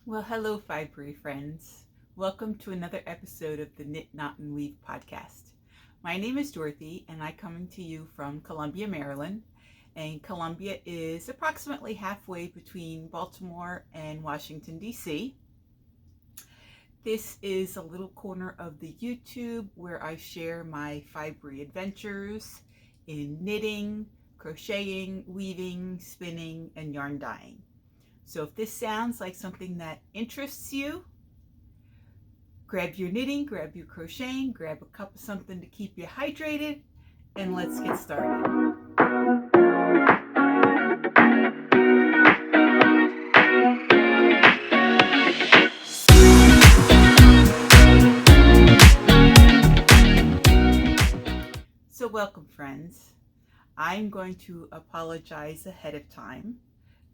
Well, hello, Fibery friends. Welcome to another episode of the Knit, Knot, and Weave podcast. My name is Dorothy, and I'm coming to you from Columbia, Maryland. And Columbia is approximately halfway between Baltimore and Washington, D.C. This is a little corner of the YouTube where I share my Fibery adventures in knitting, crocheting, weaving, spinning, and yarn dyeing. So if this sounds like something that interests you, grab your knitting, grab your crocheting, grab a cup of something to keep you hydrated, and let's get started. So welcome, friends. I'm going to apologize ahead of time.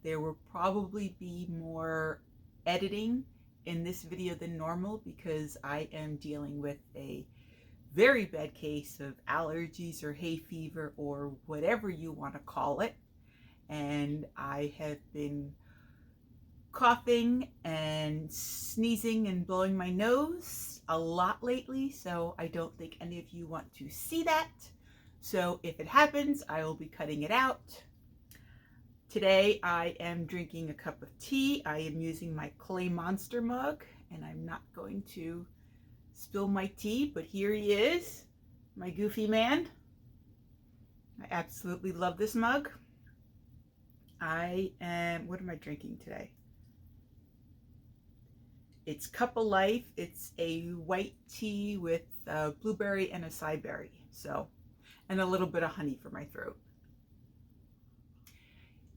There will probably be more editing in this video than normal because I am dealing with a very bad case of allergies or hay fever or whatever you want to call it. And I have been coughing and sneezing and blowing my nose a lot lately, so I don't think any of you want to see that. So if it happens, I will be cutting it out. Today I am drinking a cup of tea. I am using my clay monster mug, and I'm not going to spill my tea, but here he is, my goofy man. I absolutely love this mug. What am I drinking today? It's Cup of Life. It's a white tea with blueberry and acai berry, and a little bit of honey for my throat.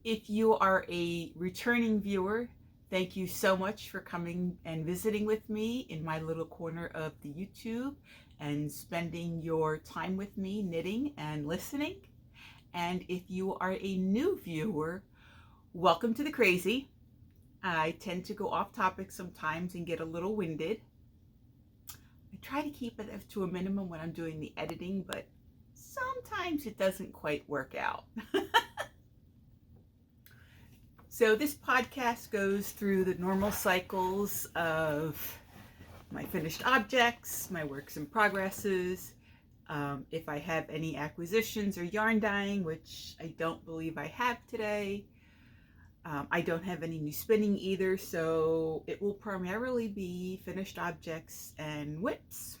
If you are a returning viewer, thank you so much for coming and visiting with me in my little corner of the YouTube and spending your time with me knitting and listening. And if you are a new viewer, welcome to the crazy. I tend to go off topic sometimes and get a little winded. I try to keep it to a minimum when I'm doing the editing, but sometimes it doesn't quite work out. So this podcast goes through the normal cycles of my finished objects, my works in progresses, if I have any acquisitions or yarn dyeing, which I don't believe I have today. I don't have any new spinning either, so it will primarily be finished objects and whips.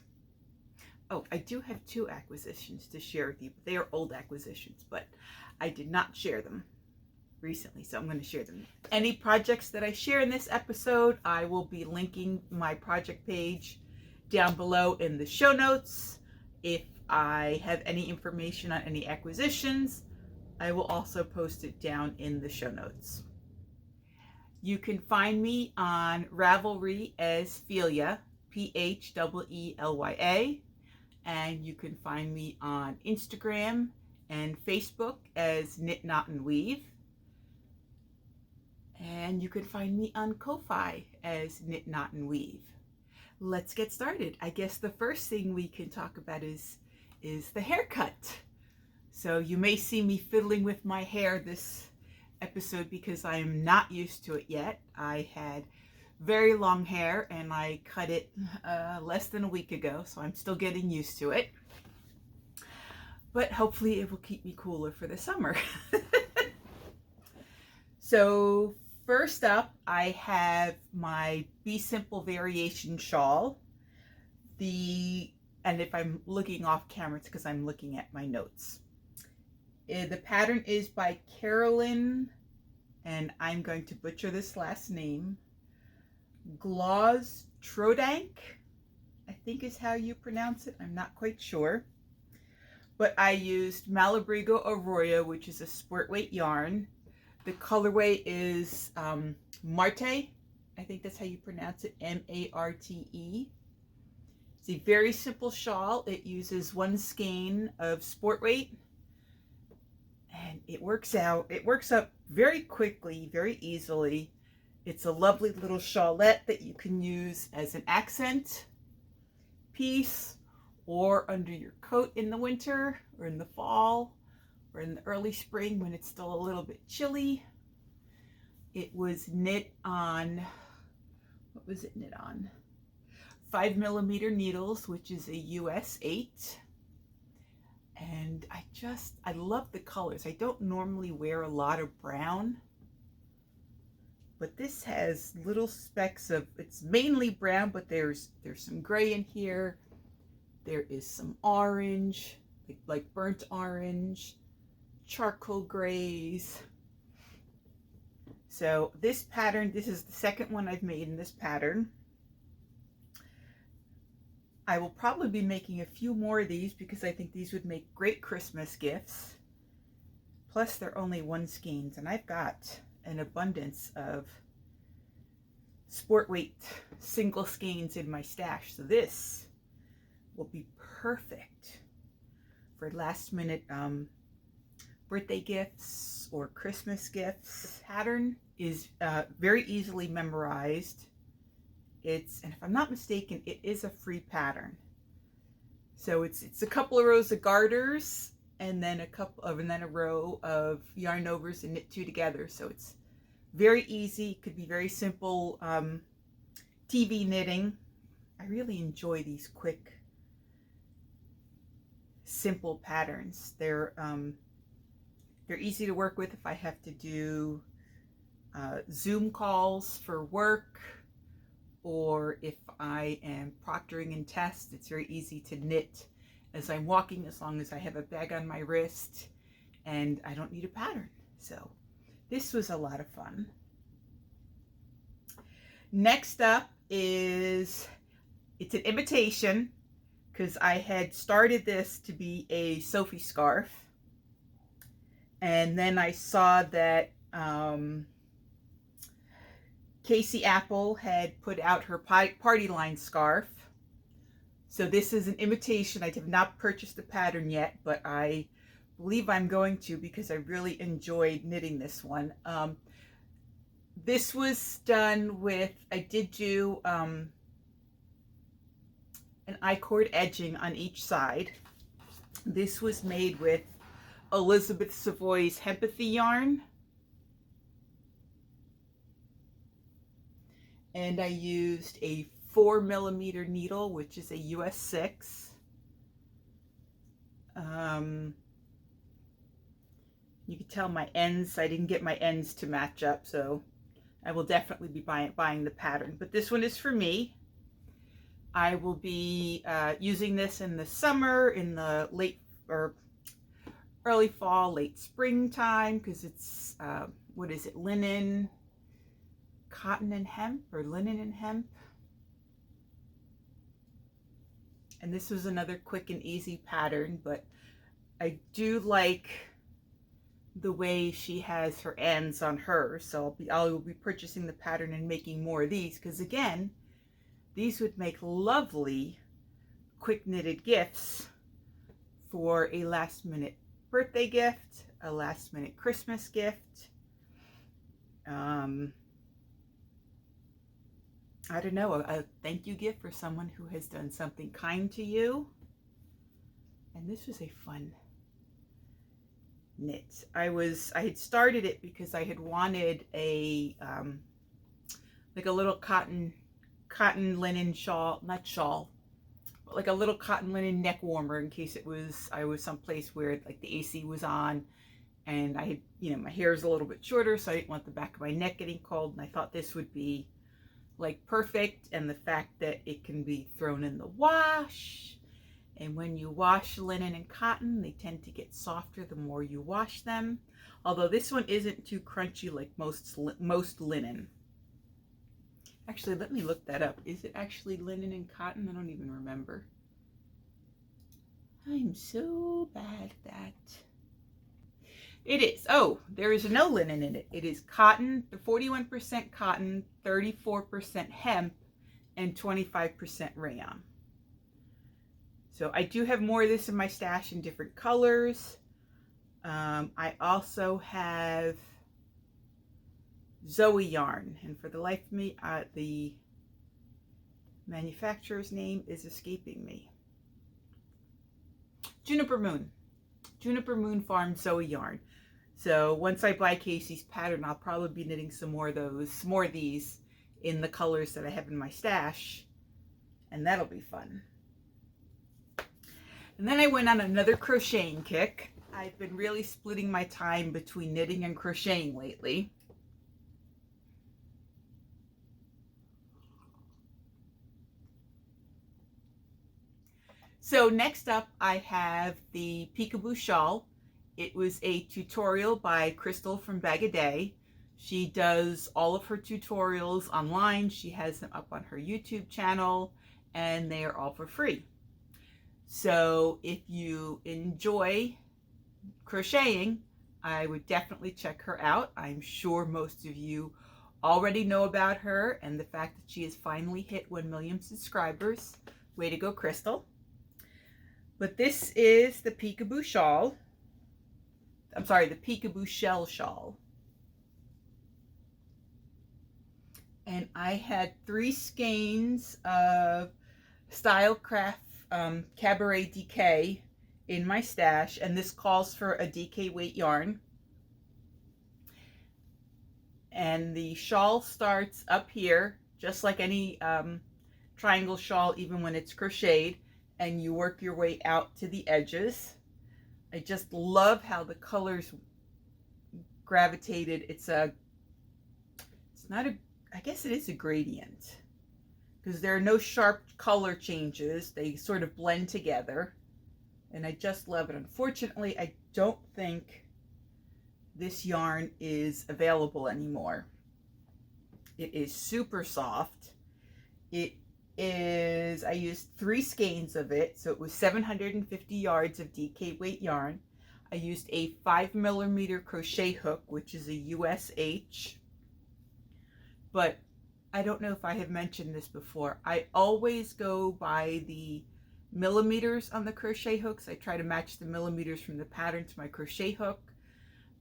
Oh, I do have 2 acquisitions to share with you, but they are old acquisitions, but I did not share them recently, so I'm going to share them. Any projects that I share in this episode, I will be linking my project page down below in the show notes. If I have any information on any acquisitions, I will also post it down in the show notes. You can find me on Ravelry as Phelia, Pheelya, and you can find me on Instagram and Facebook as Knit, Knot, and Weave. And you can find me on Ko-Fi as Knit, Knot, and Weave. Let's get started. I guess the first thing we can talk about is the haircut. So you may see me fiddling with my hair this episode because I am not used to it yet. I had very long hair and I cut it less than a week ago, so I'm still getting used to it. But hopefully it will keep me cooler for the summer. So first up, I have my Be Simple Variation shawl. And if I'm looking off camera, it's because I'm looking at my notes. The pattern is by Carolyn, and I'm going to butcher this last name. Glauz-Todrank, I think is how you pronounce it. I'm not quite sure. But I used Malabrigo Aurora, which is a sport weight yarn. The colorway is Marte. I think that's how you pronounce it, M-A-R-T-E. It's a very simple shawl. It uses 1 skein of sport weight. And it works up very quickly, very easily. It's a lovely little shawlette that you can use as an accent piece or under your coat in the winter or in the fall or in the early spring when it's still a little bit chilly. It was knit on what was it knit on? 5mm needles, which is a US 8. And I love the colors. I don't normally wear a lot of brown, but this has little specks of, it's mainly brown, but there's some gray in here. There is some orange, like burnt orange, charcoal grays. So this pattern, this is the second one I've made in this pattern. I will probably be making a few more of these because I think these would make great Christmas gifts. Plus they're only 1 skeins, and I've got an abundance of sport weight single skeins in my stash. So this will be perfect for last minute birthday gifts or Christmas gifts. The pattern is very easily memorized. And if I'm not mistaken, it is a free pattern. So it's a couple of rows of garters and then a row of yarn overs and knit 2 together. So it's very easy. It could be very simple TV knitting. I really enjoy these quick, simple patterns. They're easy to work with if I have to do Zoom calls for work, or if I am proctoring and test. It's very easy to knit as I'm walking, as long as I have a bag on my wrist and I don't need a pattern. So this was a lot of fun. Next up is, it's an imitation, because I had started this to be a Sophie scarf, and then I saw that Casey Apple had put out her party line scarf. So this is an imitation. I have not purchased the pattern yet, but I believe I'm going to, because I really enjoyed knitting this one. This was done with, I did do an I-cord edging on each side. This was made with Elizabeth Savoy's Hempathy yarn. And I used a 4mm needle, which is a US 6. You can tell my ends, I didn't get my ends to match up, so I will definitely be buying the pattern. But this one is for me. I will be using this in the summer, in the late or early fall, late springtime, because it's, what is it, linen, cotton and hemp, or linen and hemp. And this was another quick and easy pattern, but I do like the way she has her ends on hers. So I will be purchasing the pattern and making more of these, because again, these would make lovely quick knitted gifts for a last minute birthday gift, a last minute Christmas gift. I don't know, a thank you gift for someone who has done something kind to you. And this was a fun knit. I had started it because I had wanted a like a little cotton linen shawl, not shawl, but like a little cotton linen neck warmer, in case I was someplace where like the AC was on, and I had, you know, my hair is a little bit shorter, so I didn't want the back of my neck getting cold, and I thought this would be like perfect. And the fact that it can be thrown in the wash, and when you wash linen and cotton, they tend to get softer the more you wash them, although this one isn't too crunchy like most linen. Actually, let me look that up. Is it actually linen and cotton? I don't even remember. I'm so bad at that. It is. Oh, there is no linen in it. It is cotton, 41% cotton, 34% hemp, and 25% rayon. So I do have more of this in my stash in different colors. I also have Zoe yarn, and for the life of me, the manufacturer's name is escaping me. Juniper Moon Farm Zoe yarn. So once I buy Casey's pattern, I'll probably be knitting some more of these in the colors that I have in my stash, and that'll be fun. And then I went on another crocheting kick. I've been really splitting my time between knitting and crocheting lately. So next up, I have the Peekaboo Shawl. It was a tutorial by Crystal from Bag A Day. She does all of her tutorials online. She has them up on her YouTube channel, and they are all for free. So if you enjoy crocheting, I would definitely check her out. I'm sure most of you already know about her and the fact that she has finally hit 1 million subscribers. Way to go, Crystal. But this is the Peekaboo Shawl. I'm sorry, the Peekaboo Shell Shawl. And I had 3 skeins of Stylecraft Cabaret DK in my stash, and this calls for a DK weight yarn. And the shawl starts up here, just like any triangle shawl, even when it's crocheted, and you work your way out to the edges. I just love how the colors gravitated. It's not a, I guess it is a gradient, because there are no sharp color changes. They sort of blend together, and I just love it. Unfortunately, I don't think this yarn is available anymore. It is super soft. It is, I used 3 skeins of it, so it was 750 yards of DK weight yarn. I used a 5mm crochet hook, which is a USH, but I don't know if I have mentioned this before. I always go by the millimeters on the crochet hooks. I try to match the millimeters from the pattern to my crochet hook,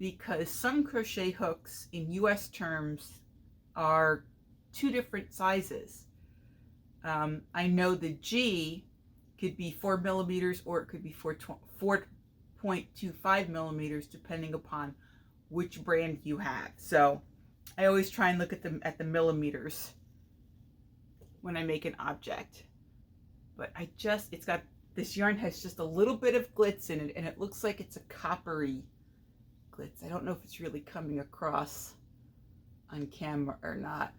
because some crochet hooks in US terms are 2 different sizes. I know the G could be 4mm or it could be 4.25 millimeters, depending upon which brand you have. So I always try and look at the millimeters when I make an object. But it's got, this yarn has just a little bit of glitz in it, and it looks like it's a coppery glitz. I don't know if it's really coming across on camera or not.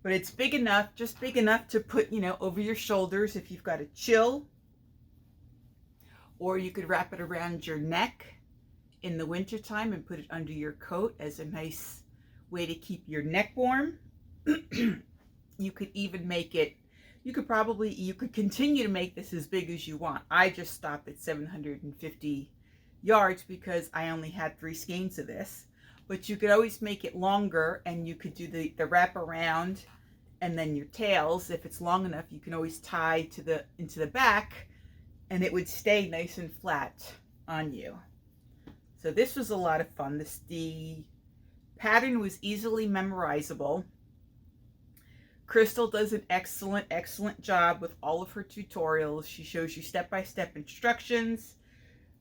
But it's big enough, just big enough to put, you know, over your shoulders if you've got a chill. Or you could wrap it around your neck in the wintertime and put it under your coat as a nice way to keep your neck warm. You could even make it, you could continue to make this as big as you want. I just stopped at 750 yards because I only had 3 skeins of this. But you could always make it longer, and you could do the wrap around and then your tails. If it's long enough, you can always tie into the back, and it would stay nice and flat on you. So this was a lot of fun. The pattern was easily memorizable. Crystal does an excellent job with all of her tutorials. She shows you step-by-step instructions.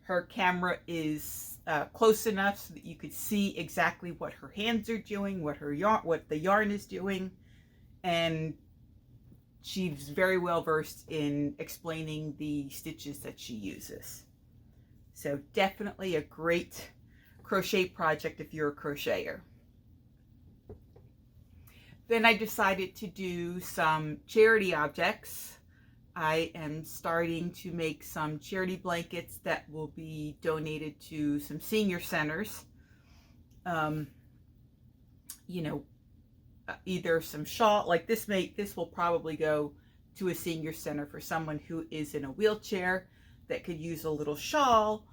Her camera is close enough so that you could see exactly what her hands are doing, what the yarn is doing, and she's very well versed in explaining the stitches that she uses. So definitely a great crochet project if you're a crocheter. Then I decided to do some charity objects. I am starting to make some charity blankets that will be donated to some senior centers. You know, either some shawl, like this will probably go to a senior center for someone who is in a wheelchair that could use a little shawl,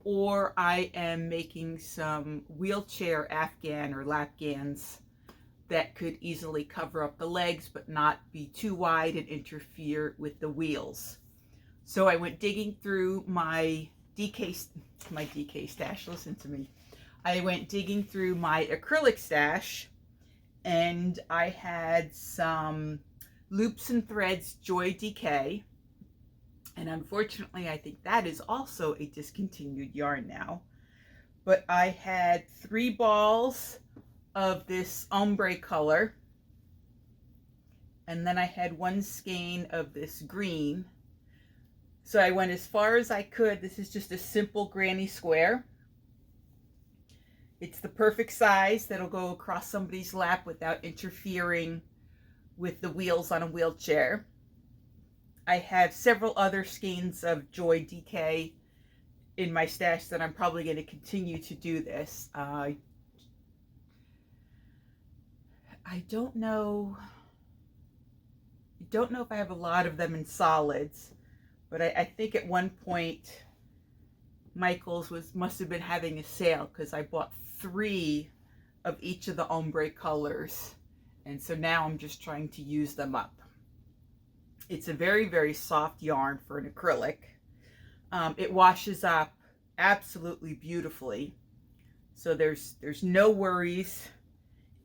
or I am making some wheelchair Afghan or lapgans that could easily cover up the legs but not be too wide and interfere with the wheels. So I went digging through my DK stash, listen to me. I went digging through my acrylic stash, and I had some Loops and Threads Joy DK, and unfortunately I think that is also a discontinued yarn now. But I had 3 balls of this ombre color, and then I had 1 skein of this green. So I went as far as I could. This is just a simple granny square. It's the perfect size that'll go across somebody's lap without interfering with the wheels on a wheelchair. I have several other skeins of Joy DK in my stash that I'm probably going to continue to do this. I don't know if I have a lot of them in solids, but I think at one point Michael's must have been having a sale, because I bought 3 of each of the ombre colors, and so now I'm just trying to use them up. It's a very, very soft yarn for an acrylic. It washes up absolutely beautifully, so there's no worries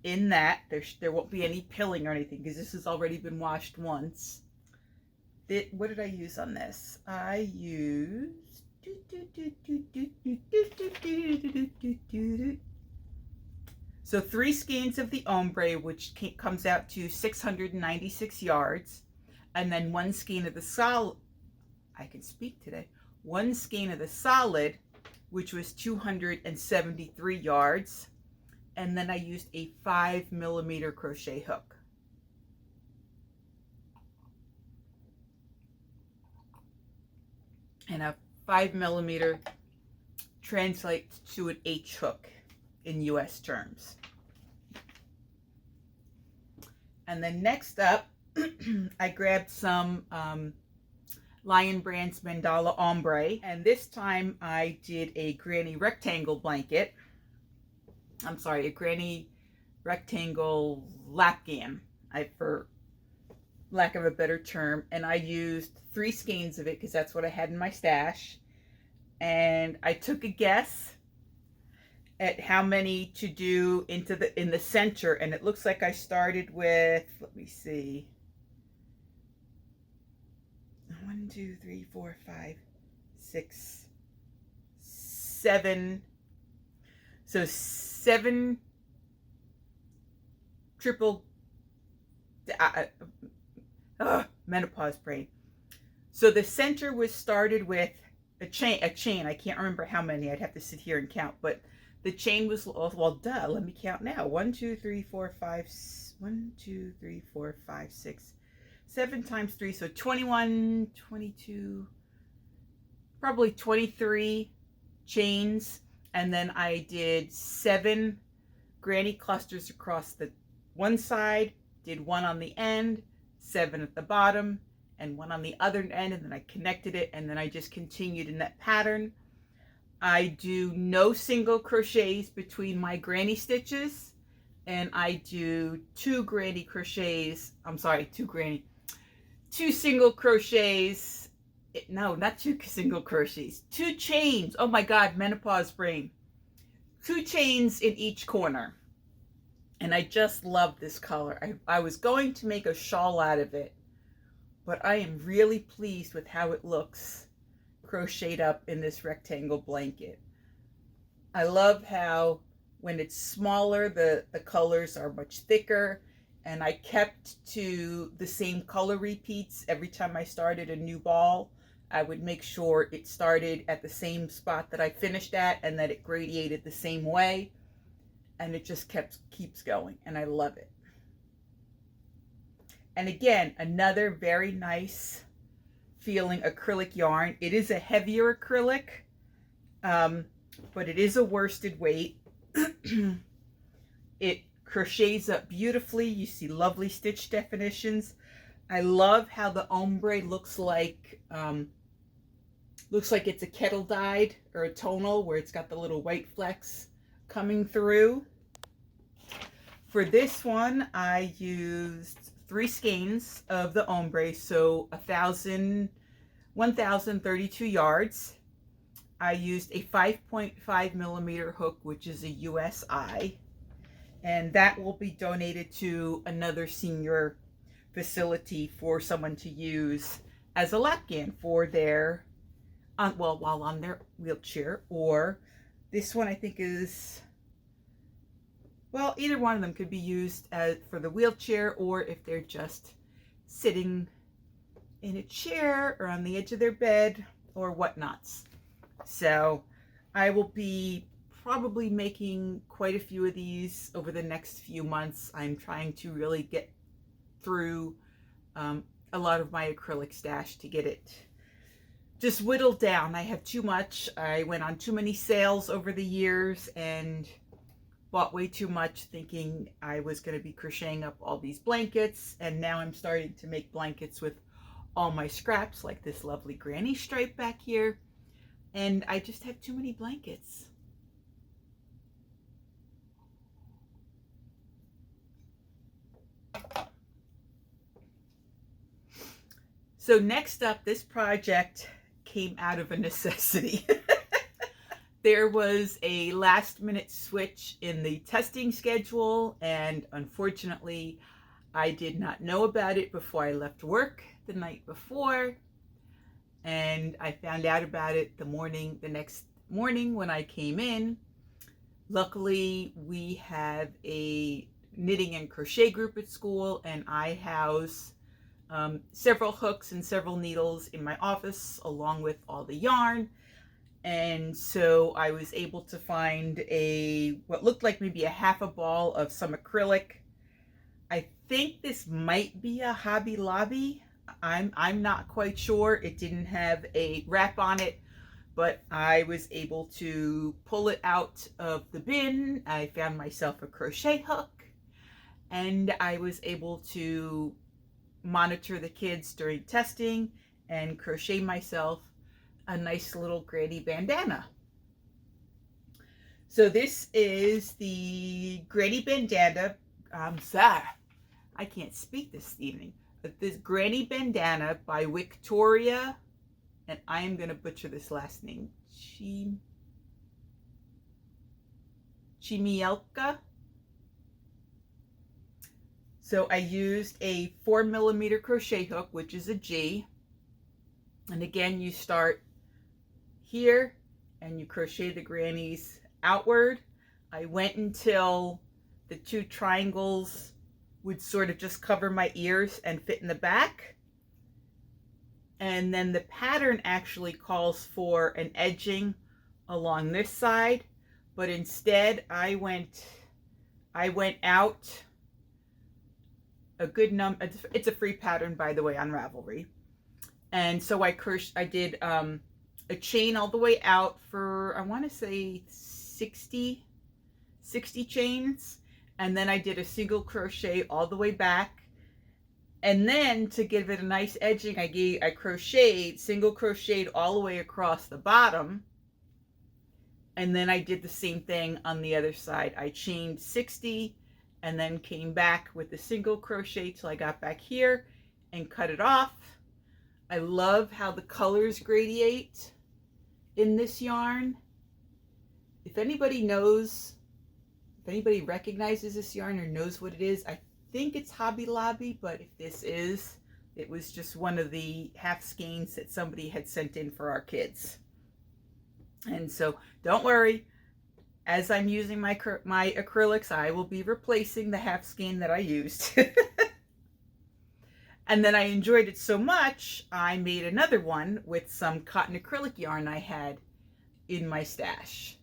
in that. There won't be any pilling or anything, because this has already been washed once. What did I use on this? I used so 3 skeins of the ombre, which comes out to 696 yards, and then 1 skein of the solid. I can speak today. 1 skein of the solid, which was 273 yards, and then I used a 5mm crochet hook. And a 5mm translates to an H hook in US terms. And then next up, I grabbed some Lion Brand's Mandala Ombre, and this time I did a granny rectangle blanket. I'm sorry, a granny rectangle lapghan, for lack of a better term, and I used 3 skeins of it because that's what I had in my stash. And I took a guess at how many to do in the center, and it looks like I started with, let me see, 1, 2, 3, 4, 5, 6, 7. So 7 triple menopause brain. So the center was started with a chain. I can't remember how many. I'd have to sit here and count, but the chain was, well, duh, let me count now. 1, 2, 3, 4, 5, 1, 2, 3, 4, 5, 6, 7 times 3, so 21, 22, probably 23 chains. And then I did 7 granny clusters across the one side, did 1 on the end, 7 at the bottom, and 1 on the other end, and then I connected it, and then I just continued in that pattern. I do no single crochets between my granny stitches, and I do 2 single crochets. No, not 2 single crochets, 2 chains. Oh my God, menopause brain. 2 chains in each corner. And I just love this color. I was going to make a shawl out of it, but I am really pleased with how it looks crocheted up in this rectangle blanket. I love how when it's smaller, the colors are much thicker, and I kept to the same color repeats every time I started a new ball. I would make sure it started at the same spot that I finished at, and that it gradiated the same way, and it just keeps going, and I love it. And again, another very nice feeling acrylic yarn. It is a heavier acrylic, but it is a worsted weight. It crochets up beautifully. You see lovely stitch definitions. I love how the ombre looks like it's a kettle dyed or a tonal, where it's got the little white flecks coming through. For this one, I used 3 skeins of the ombre, so 1,032 yards. I used a 5.5mm hook, which is a USI, and that will be donated to another senior facility for someone to use as a lapghan for their, while on their wheelchair. Or this one I think is well, either one of them could be used for the wheelchair, or if they're just sitting in a chair or on the edge of their bed or whatnots. So I will be probably making quite a few of these over the next few months. I'm trying to really get through a lot of my acrylic stash to get it just whittled down. I have too much. I went on too many sales over the years and bought way too much, thinking I was going to be crocheting up all these blankets, and now I'm starting to make blankets with all my scraps, like this lovely granny stripe back here, and I just have too many blankets. So next up, this project came out of a necessity. There was a last minute switch in the testing schedule, and unfortunately I did not know about it before I left work the night before, and I found out about it the next morning when I came in. Luckily, we have a knitting and crochet group at school, and I house several hooks and several needles in my office along with all the yarn. And so I was able to find what looked like maybe a half a ball of some acrylic. I think this might be a Hobby Lobby. I'm not quite sure. It didn't have a wrap on it, but I was able to pull it out of the bin. I found myself a crochet hook, and I was able to monitor the kids during testing and crochet myself a nice little granny bandana. So this is the granny bandana. I can't speak this evening. But this granny bandana by Victoria, and I am going to butcher this last name. Chimielka. So I used a 4mm crochet hook, which is a G. And again, you start here and you crochet the grannies outward. I went until the two triangles would sort of just cover my ears and fit in the back. And then the pattern actually calls for an edging along this side, but instead I went out a good number. It's a free pattern, by the way, on Ravelry. And so I did a chain all the way out for, I want to say 60 chains, and then I did a single crochet all the way back, and then to give it a nice edging, I single crocheted all the way across the bottom, and then I did the same thing on the other side. I chained 60 and then came back with the single crochet till I got back here and cut it off. I love how the colors gradate in this yarn. If anybody recognizes this yarn or knows what it is, I think it's Hobby Lobby, but if this is, it was just one of the half skeins that somebody had sent in for our kids. And so don't worry, as I'm using my acrylics, I will be replacing the half skein that I used. And then I enjoyed it so much, I made another one with some cotton acrylic yarn I had in my stash.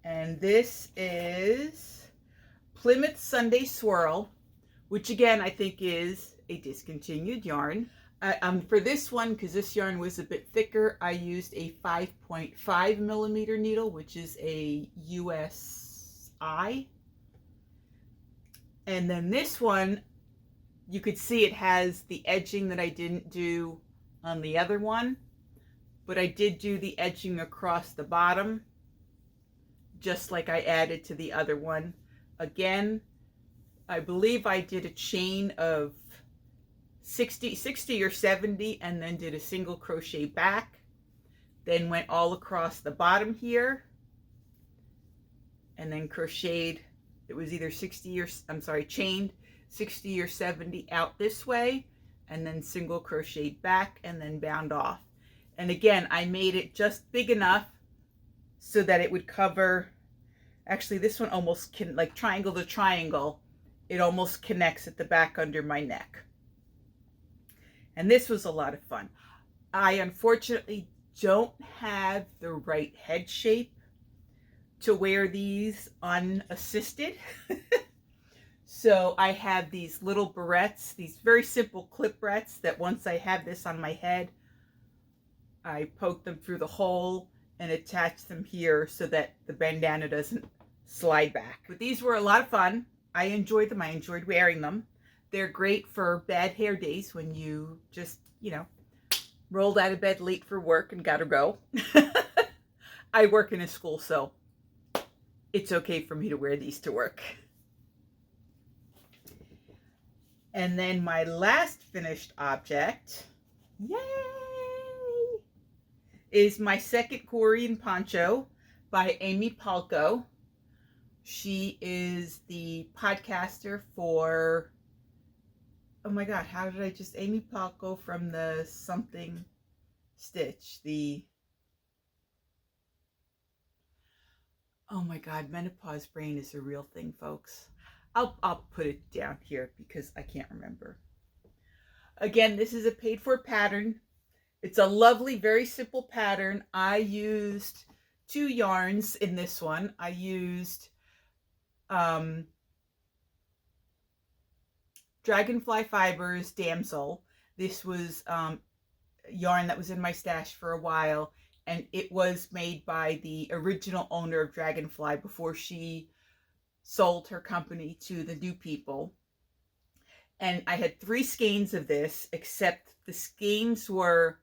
And this is Plymouth Sunday Swirl, which again I think is a discontinued yarn. For this one, because this yarn was a bit thicker, I used a 5.5mm needle, which is a USI. And then this one, you could see it has the edging that I didn't do on the other one, but I did do the edging across the bottom, just like I added to the other one. Again, I believe I did a chain of 60 or 70 and then did a single crochet back, then went all across the bottom here and then crocheted. It was either chained 60 or 70 out this way and then single crocheted back and then bound off. And again, I made it just big enough so that it would cover Actually, this one almost can, like triangle to triangle, it almost connects at the back under my neck. And this was a lot of fun. I unfortunately don't have the right head shape to wear these unassisted. So I have these little barrettes, these very simple clip barrettes that once I have this on my head, I poke them through the hole and attach them here so that the bandana doesn't slide back. But these were a lot of fun. I enjoyed them. I enjoyed wearing them. They're great for bad hair days when you just, you know, rolled out of bed late for work and gotta go. I work in a school, so it's okay for me to wear these to work. And then my last finished object, yay, is my second Korean poncho by Amy Palko. She is the podcaster for, oh my God, how did I just, Amy Palko from the something stitch, the, oh my God, menopause brain is a real thing, folks. I'll put it down here because I can't remember. Again, this is a paid for pattern. It's a lovely, very simple pattern. I used 2 yarns in this one. I used Dragonfly Fibers Damsel. This was yarn that was in my stash for a while, and it was made by the original owner of Dragonfly before she sold her company to the new people. And I had 3 skeins of this, except the skeins were,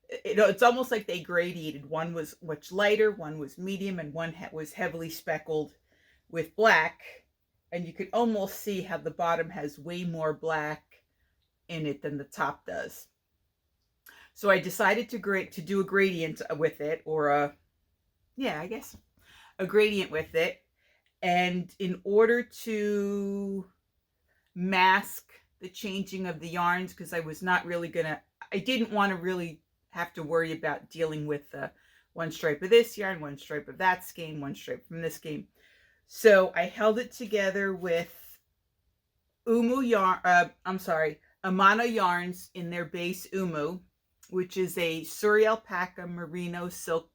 it's almost like they gradiated. One was much lighter, one was medium, and one was heavily speckled with black. And you could almost see how the bottom has way more black in it than the top does. So I decided to do a gradient with it, or a, yeah, I guess a gradient with it. And in order to mask the changing of the yarns, because I was not really I didn't want to really have to worry about dealing with one stripe of this yarn, one stripe of that skein, one stripe from this skein. So I held it together with Amano yarns in their base Umu, which is a Suri Alpaca Merino Silk,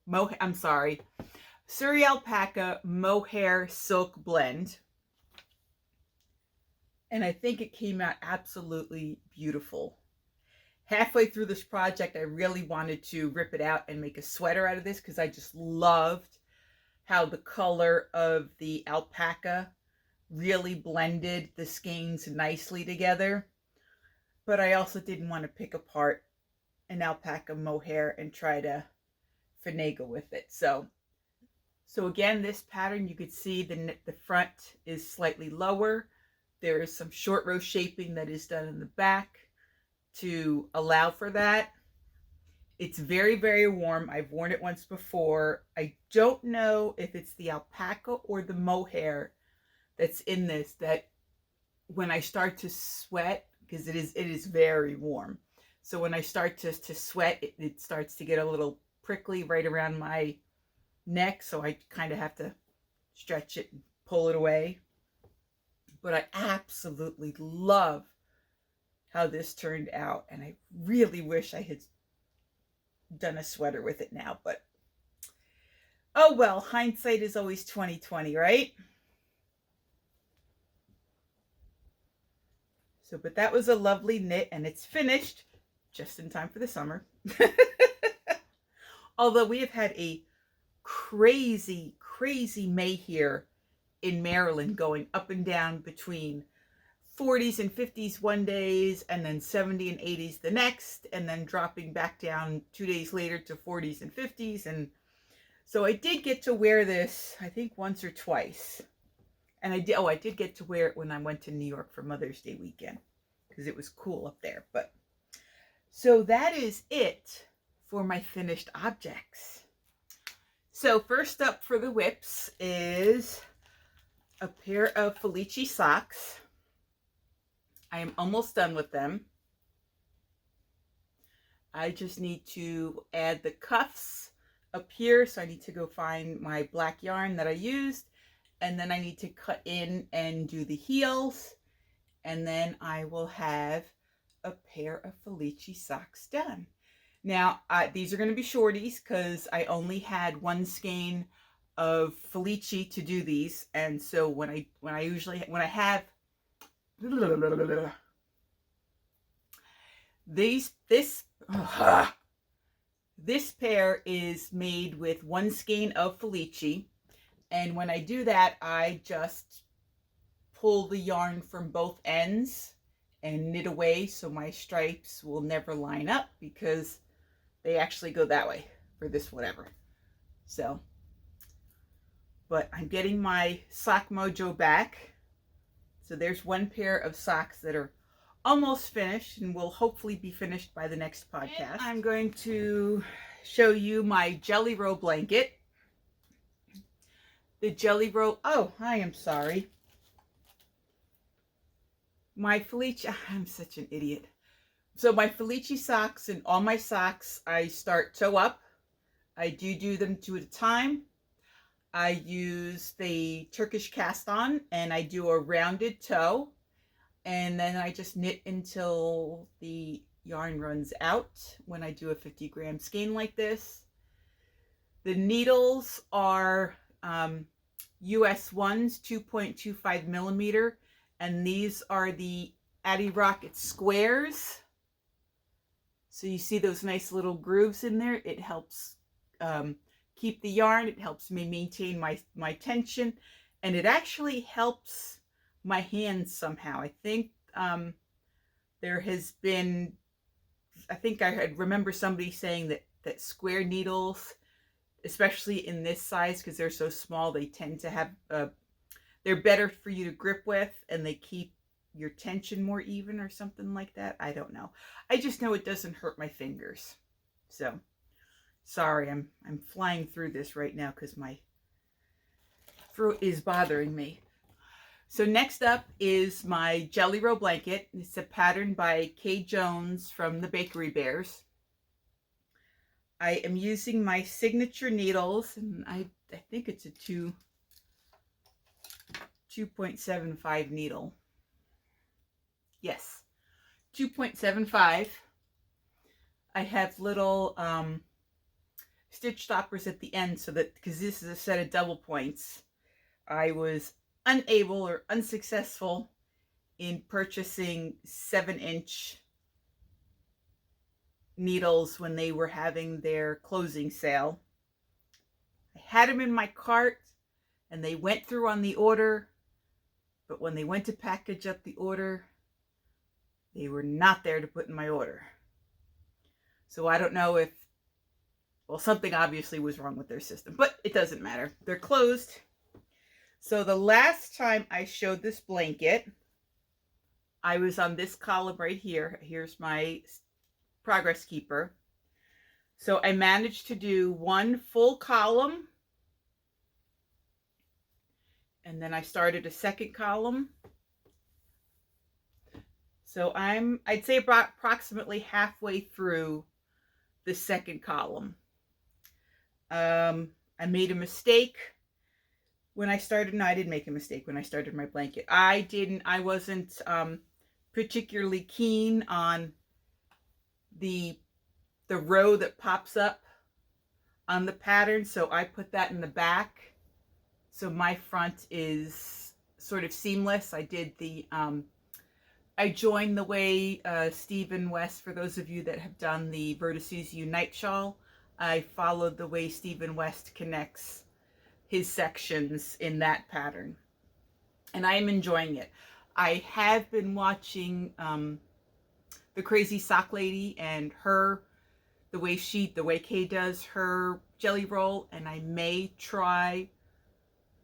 Suri Alpaca Mohair Silk blend. And I think it came out absolutely beautiful. Halfway through this project, I really wanted to rip it out and make a sweater out of this because I just loved how the color of the alpaca really blended the skeins nicely together. But I also didn't want to pick apart an alpaca mohair and try to finagle with it. So again, this pattern, you could see the front is slightly lower. There is some short row shaping that is done in the back to allow for that. It's very, very warm. I've worn it once before. I don't know if it's the alpaca or the mohair that's in this, that when I start to sweat, because it is very warm. So when I start to sweat, it starts to get a little prickly right around my neck. So I kind of have to stretch it and pull it away. But I absolutely love how this turned out. And I really wish I had done a sweater with it now, but oh well, hindsight is always 20/20, right? So, but that was a lovely knit, and it's finished just in time for the summer. Although we have had a crazy, crazy May here in Maryland, going up and down between 40s and 50s one days, and then 70 and 80s the next, and then dropping back down 2 days later to 40s and 50s. And so I did get to wear this, I think, once or twice. And I did get to wear it when I went to New York for Mother's Day weekend, because it was cool up there. But so that is it for my finished objects. So first up for the whips is a pair of Felici socks. I am almost done with them. I just need to add the cuffs up here. So I need to go find my black yarn that I used and then I need to cut in and do the heels, and then I will have a pair of Felici socks done. Now, these are going to be shorties because I only had one skein of Felici to do these, and so when I have this pair is made with one skein of Felici, and when I do that, I just pull the yarn from both ends and knit away so my stripes will never line up because they actually go that way for this whatever. So, but I'm getting my sock mojo back. So there's one pair of socks that are almost finished and will hopefully be finished by the next podcast. And I'm going to show you my jelly roll blanket. The jelly roll, oh, I am sorry. My Felici, I'm such an idiot. So my Felici socks and all my socks, I start toe up. I do them 2 at a time. I use the Turkish cast-on and I do a rounded toe. And then I just knit until the yarn runs out when I do a 50-gram skein like this. The needles are US ones, 2.25 millimeter. And these are the Addy Rocket squares. So you see those nice little grooves in there. It helps keep the yarn. It helps me maintain my tension. And it actually helps my hands somehow. I think there has been, I think I remember somebody saying that square needles, especially in this size, because they're so small, they tend to have, they're better for you to grip with, and they keep your tension more even or something like that. I don't know. I just know it doesn't hurt my fingers. So, sorry, I'm flying through this right now because my throat is bothering me. So next up is my Jelly Roll blanket. It's a pattern by Kay Jones from the Bakery Bears. I am using my signature needles, and I think it's a 2.75 needle. Yes, 2.75. I have little stitch stoppers at the end so that, because this is a set of double points, I was unable or unsuccessful in purchasing 7-inch needles when they were having their closing sale. I had them in my cart and they went through on the order, but when they went to package up the order, they were not there to put in my order. So I don't know if, well, something obviously was wrong with their system, but it doesn't matter. They're closed. So the last time I showed this blanket, I was on this column right here. Here's my progress keeper. So I managed to do one full column, and then I started a second column. So I'd say about approximately halfway through the second column. I made a mistake when I started. No, I didn't make a mistake when I started my blanket. I wasn't particularly keen on the row that pops up on the pattern, so I put that in the back. So my front is sort of seamless. I did the I joined the way Stephen West, for those of you that have done the Vertices Unite shawl, I followed the way Stephen West connects his sections in that pattern. And I am enjoying it. I have been watching the Crazy Sock Lady and the way Kay does her jelly roll, and I may try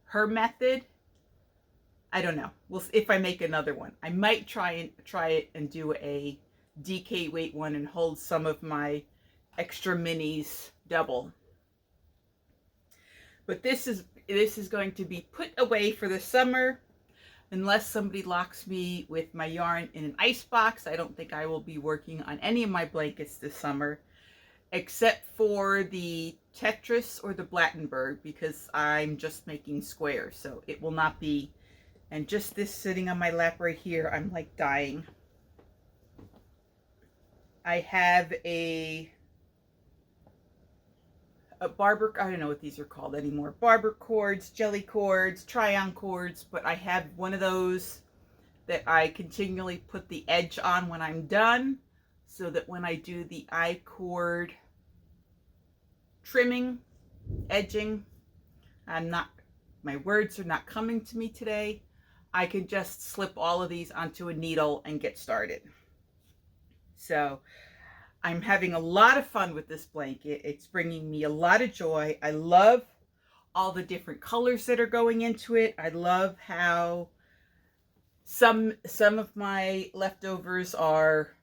her method. I don't know. Well, if I make another one, I might try it and do a DK weight one and hold some of my extra minis double. But this is going to be put away for the summer, unless somebody locks me with my yarn in an ice box. I don't think I will be working on any of my blankets this summer, except for the Tetris or the Blattenberg because I'm just making squares, so it will not be. And just this sitting on my lap right here, I'm like dying. I have a barber, I don't know what these are called anymore. Barber cords, jelly cords, try-on cords, but I have one of those that I continually put the edge on when I'm done, so that when I do the I-cord trimming, edging, my words are not coming to me today, I can just slip all of these onto a needle and get started. So I'm having a lot of fun with this blanket. It's bringing me a lot of joy. I love all the different colors that are going into it. I love how some of my leftovers are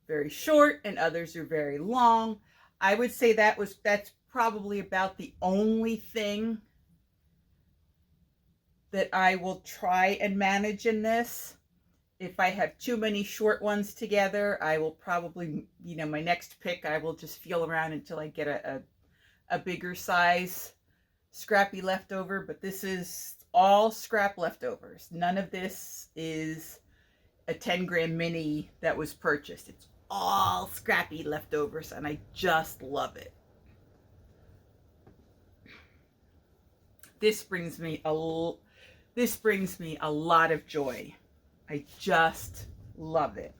very short and others are very long. I would say that's probably about the only thing that I will try and manage in this. If I have too many short ones together, I will probably, my next pick, I will just feel around until I get a bigger size scrappy leftover. But this is all scrap leftovers. None of this is a 10-gram mini that was purchased. It's all scrappy leftovers, and I just love it. This brings me a lot of joy. I just love it.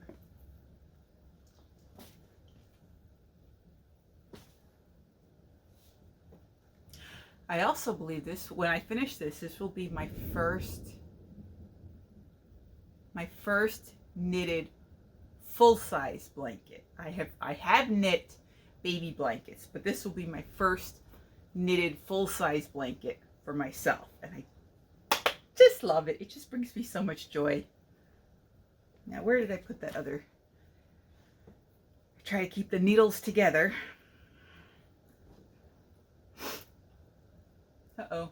I also believe when I finish this will be my first knitted full-size blanket. I have knit baby blankets, but this will be my first knitted full-size blanket for myself, and I just love it. It just brings me so much joy. Now, where did I put that other? I try to keep the needles together. Uh-oh,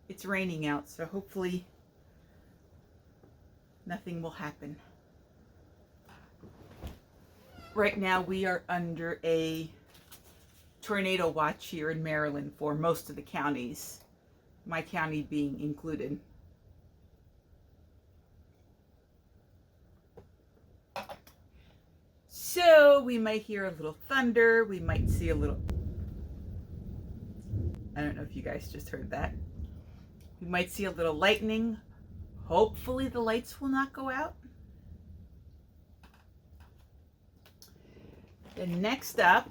it's raining out, so hopefully nothing will happen. Right now we are under a tornado watch here in Maryland for most of the counties, my county being included. So we might hear a little thunder, we might see a little, I don't know if you guys just heard that. We might see a little lightning. Hopefully the lights will not go out. And next up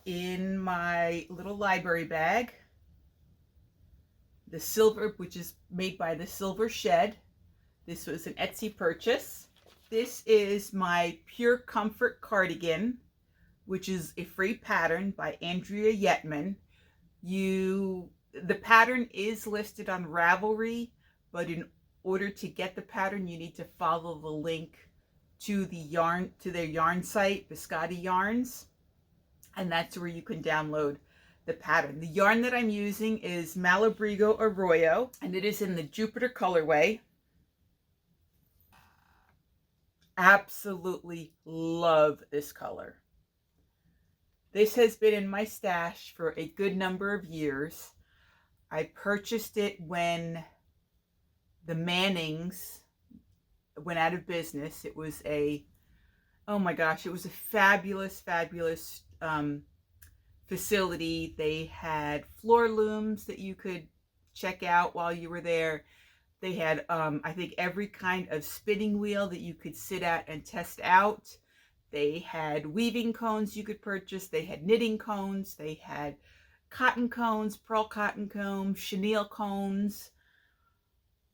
in my little library bag, the silver, which is made by the Silver Shed. This was an Etsy purchase. This is my Pure Comfort cardigan, which is a free pattern by Andrea Yetman. The pattern is listed on Ravelry, but in order to get the pattern, you need to follow the link to their yarn site, Biscotti Yarns, and that's where you can download the pattern. The yarn that I'm using is Malabrigo Arroyo, and it is in the Jupiter colorway. Absolutely love this color. This has been in my stash for a good number of years. I purchased it when the Mannings went out of business. It was oh my gosh, it was a fabulous facility. They had floor looms that you could check out while you were there. They had, I think, every kind of spinning wheel that you could sit at and test out. They had weaving cones you could purchase. They had knitting cones. They had cotton cones, pearl cotton combs, chenille cones.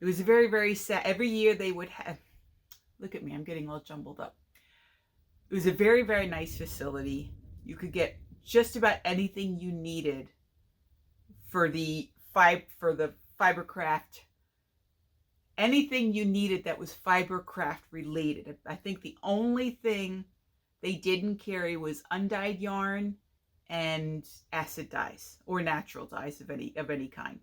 It was very sad. Every year they would have, look at me, I'm getting all jumbled up. It was a very nice facility. You could get just about anything you needed for the fibercraft. Anything you needed that was fibercraft related. I think the only thing they didn't carry was undyed yarn and acid dyes or natural dyes of any kind.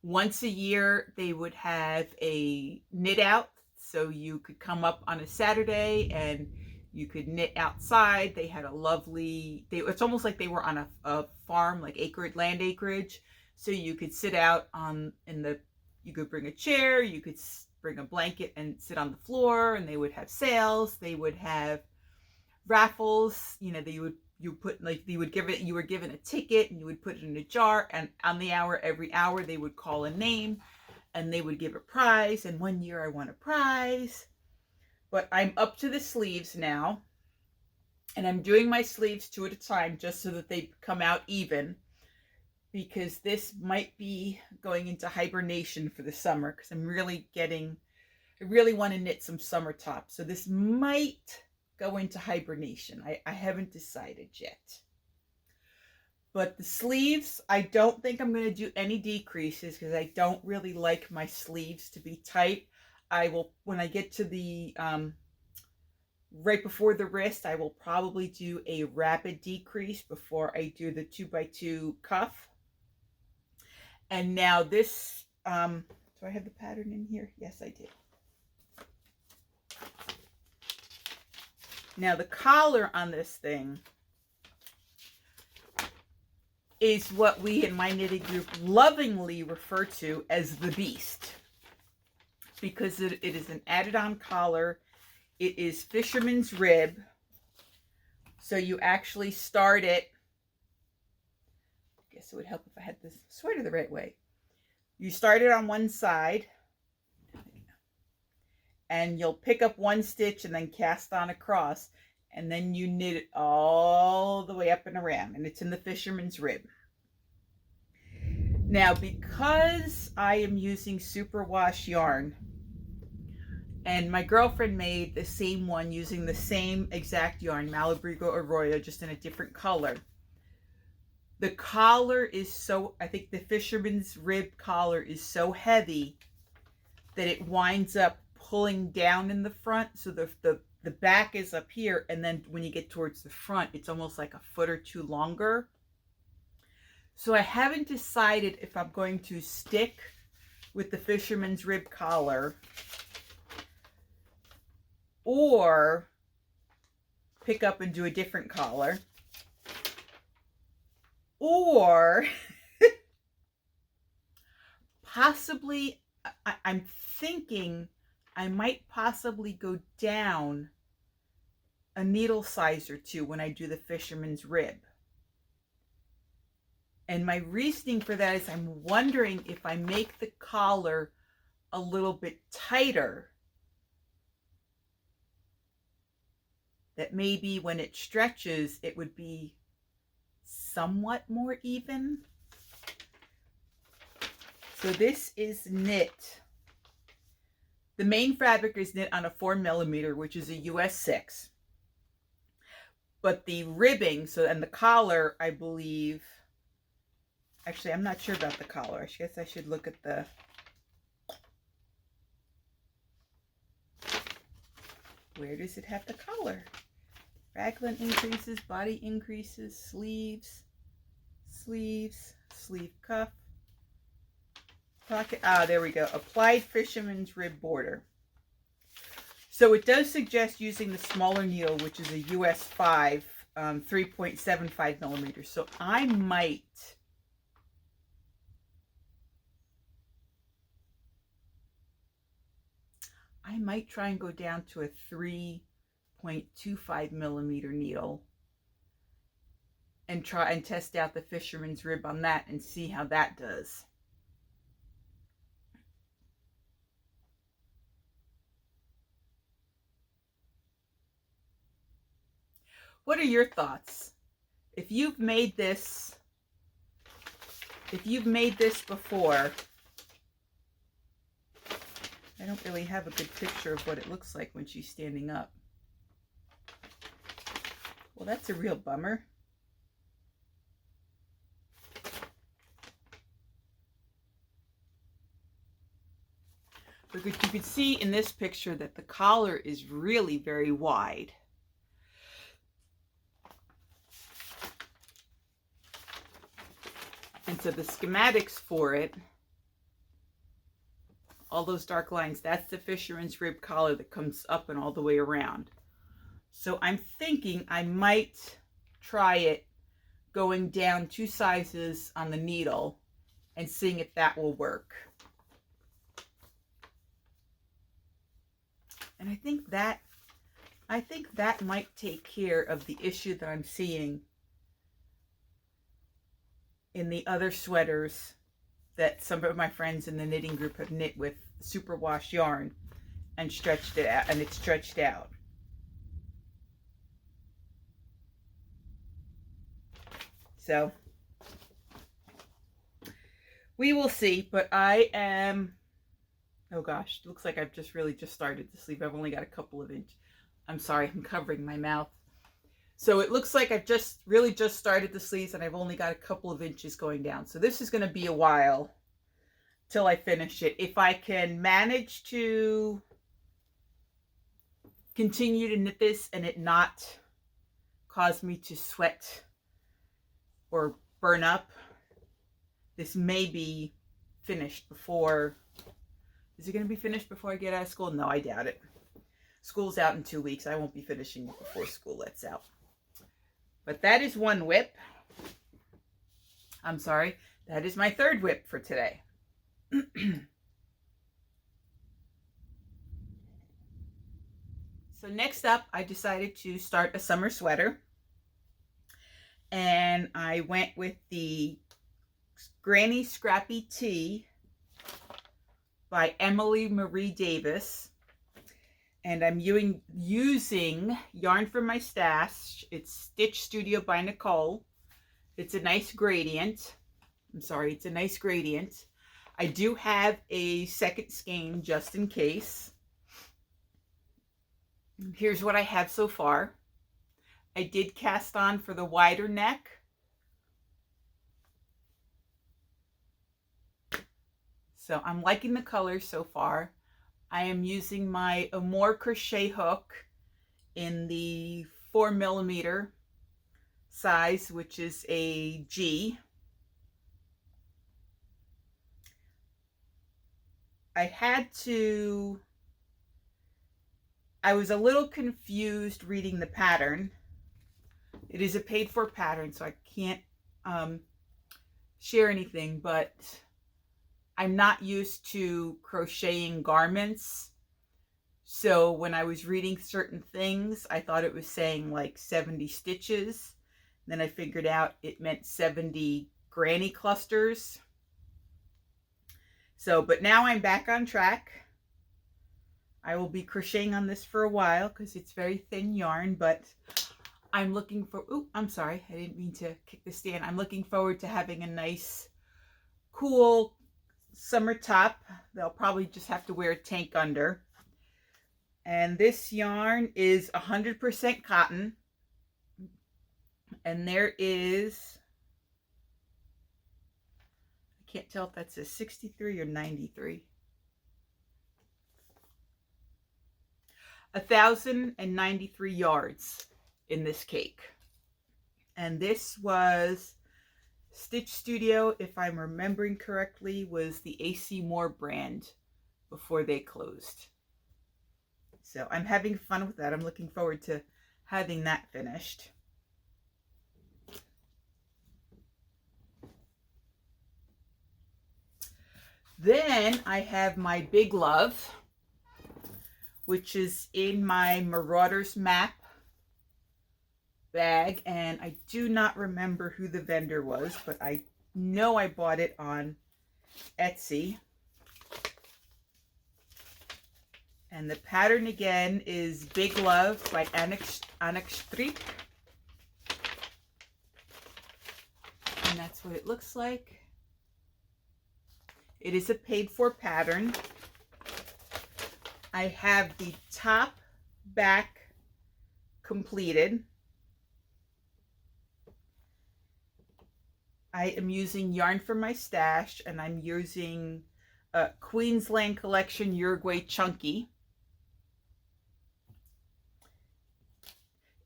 Once a year they would have a knit out, so you could come up on a Saturday and You could knit outside. They had a lovely, it's almost like they were on a farm, like land acreage. So you could sit out you could bring a chair, you could bring a blanket and sit on the floor, and they would have sales. They would have raffles, you know, you were given a ticket and you would put it in a jar, and on the hour, every hour, they would call a name and they would give a prize. And one year I won a prize. But I'm up to the sleeves now, and I'm doing my sleeves 2 at a time just so that they come out even, because this might be going into hibernation for the summer, because I really want to knit some summer tops. So this might go into hibernation. I haven't decided yet. But the sleeves, I don't think I'm going to do any decreases, because I don't really like my sleeves to be tight. I will, when I get to the, right before the wrist, I will probably do a rapid decrease before I do the 2x2 cuff. And now this, do I have the pattern in here? Yes, I do. Now the collar on this thing is what we in my knitting group lovingly refer to as the Beast, because it is an added-on collar. It is fisherman's rib. So you actually start it, I guess it would help if I had this sort of the right way. You start it on one side, and you'll pick up one stitch and then cast on across, and then you knit it all the way up and around, and it's in the fisherman's rib. Now, because I am using superwash yarn, and my girlfriend made the same one using the same exact yarn, Malabrigo Arroyo, just in a different color. The collar is so, I think the fisherman's rib collar is so heavy that it winds up pulling down in the front. So the back is up here, and then when you get towards the front, it's almost like a foot or two longer. So I haven't decided if I'm going to stick with the fisherman's rib collar or pick up and do a different collar, or possibly, I'm thinking I might possibly go down a needle size or 2 when I do the fisherman's rib. And my reasoning for that is I'm wondering if I make the collar a little bit tighter, that maybe when it stretches, it would be somewhat more even. So this is knit. The main fabric is knit on a 4mm, which is a US 6. But the ribbing, and the collar, I believe, actually, I'm not sure about the collar. I guess I should look at the, where does it have the collar? Raglan increases, body increases, sleeves, sleeve cuff, pocket. Ah, there we go. Applied fisherman's rib border. So it does suggest using the smaller needle, which is a US 5, 3.75mm. So I might try and go down to a 3.25mm needle and try and test out the fisherman's rib on that and see how that does. What are your thoughts? If you've made this before, I don't really have a good picture of what it looks like when she's standing up. Well, that's a real bummer. But you can see in this picture that the collar is really very wide. And so the schematics for it, all those dark lines, that's the fisherman's rib collar that comes up and all the way around. So I'm thinking I might try it going down 2 sizes on the needle and seeing if that will work. And I think that might take care of the issue that I'm seeing in the other sweaters that some of my friends in the knitting group have knit with superwash yarn and stretched it out, and it's stretched out. So we will see, but I am, oh gosh, looks like I've just started the sleeve. I've only got a couple of inches. I'm sorry, I'm covering my mouth. So it looks like I've just started the sleeves and I've only got a couple of inches going down. So this is going to be a while till I finish it. If I can manage to continue to knit this and it not cause me to sweat or burn up, this may be finished before, is it going to be finished before I get out of school? No, I doubt it. School's out in 2 weeks. I won't be finishing it before school lets out. But that is one whip. I'm sorry, that is my third whip for today. So next up, I decided to start a summer sweater. And I went with the Granny Scrappy Tee by Emily Marie Davis. And I'm using yarn from my stash. It's Stitch Studio by Nicole. It's a nice gradient. I'm sorry, it's a nice gradient. I do have a second skein just in case. Here's what I have so far. I did cast on for the wider neck. So I'm liking the colors so far. I am using my Amore crochet hook in the 4mm size, which is a G. I was a little confused reading the pattern. It is a paid-for pattern, so I can't share anything, but I'm not used to crocheting garments. So when I was reading certain things, I thought it was saying like 70 stitches. Then I figured out it meant 70 granny clusters. So, but now I'm back on track. I will be crocheting on this for a while because it's very thin yarn, but I'm looking for, ooh, I'm sorry, I didn't mean to kick the stand. I'm looking forward to having a nice, cool summer top. They'll probably just have to wear a tank under. And this yarn is 100% cotton. And there is, I can't tell if that's a 63 or 93. 1,093 yards in this cake. And this was Stitch Studio, if I'm remembering correctly, was the AC Moore brand before they closed. So I'm having fun with that. I'm looking forward to having that finished. Then I have my Big Love, which is in my Marauders map bag, and I do not remember who the vendor was, but I know I bought it on Etsy. And the pattern again is Big Love by Annex Streep. And that's what it looks like. It is a paid-for pattern. I have the top, back completed. I am using yarn from my stash, and I'm using Queensland Collection Uruguay Chunky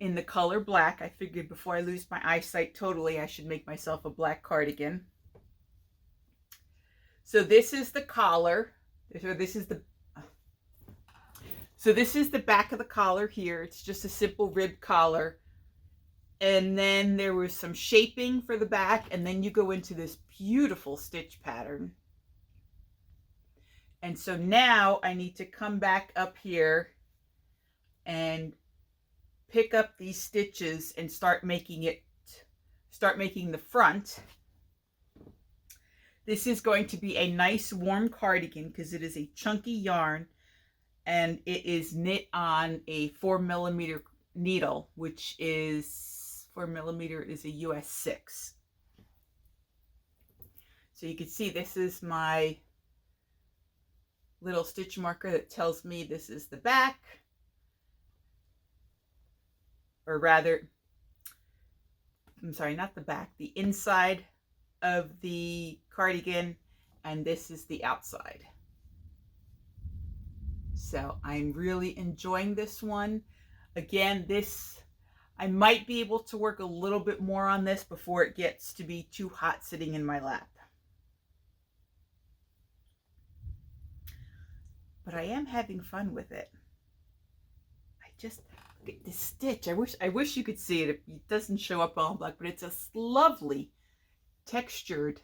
in the color black. I figured before I lose my eyesight totally, I should make myself a black cardigan. So this is the collar. So this is the back of the collar here. It's just a simple rib collar. And then there was some shaping for the back, and then you go into this beautiful stitch pattern. And so now I need to come back up here and pick up these stitches and start making the front. This is going to be a nice warm cardigan because it is a chunky yarn, and it is knit on a 4mm needle, which is 4mm is a US 6. So you can see this is my little stitch marker that tells me this is the back, or rather, I'm sorry, not the back, the inside of the cardigan, and this is the outside. So I'm really enjoying this one. Again, this, I might be able to work a little bit more on this before it gets to be too hot sitting in my lap. But I am having fun with it. I just, look at this stitch. I wish you could see it. It doesn't show up on black, but it's a lovely textured,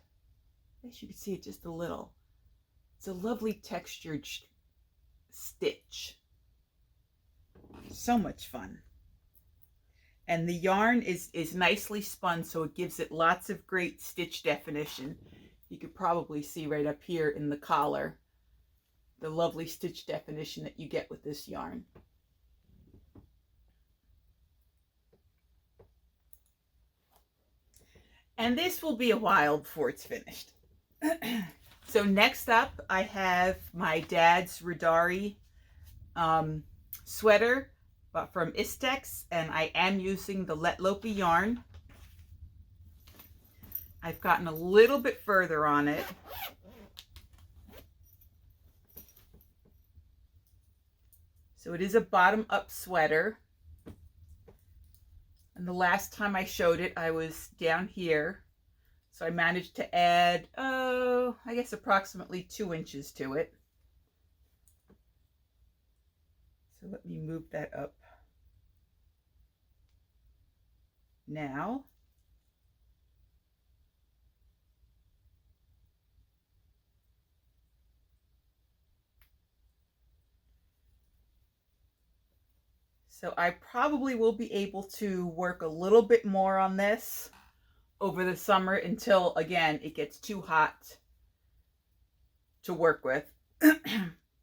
I guess you could see it just a little. It's a lovely textured stitch. So much fun. And the yarn is nicely spun, so it gives it lots of great stitch definition. You could probably see right up here in the collar the lovely stitch definition that you get with this yarn. And this will be a while before it's finished. So next up, I have my dad's Radari sweater from Istex, and I am using the Let Lopi yarn. I've gotten a little bit further on it. So it is a bottom-up sweater. And the last time I showed it, I was down here. So I managed to add, I guess approximately 2 inches to it. So let me move that up now. So I probably will be able to work a little bit more on this over the summer until, again, it gets too hot to work with.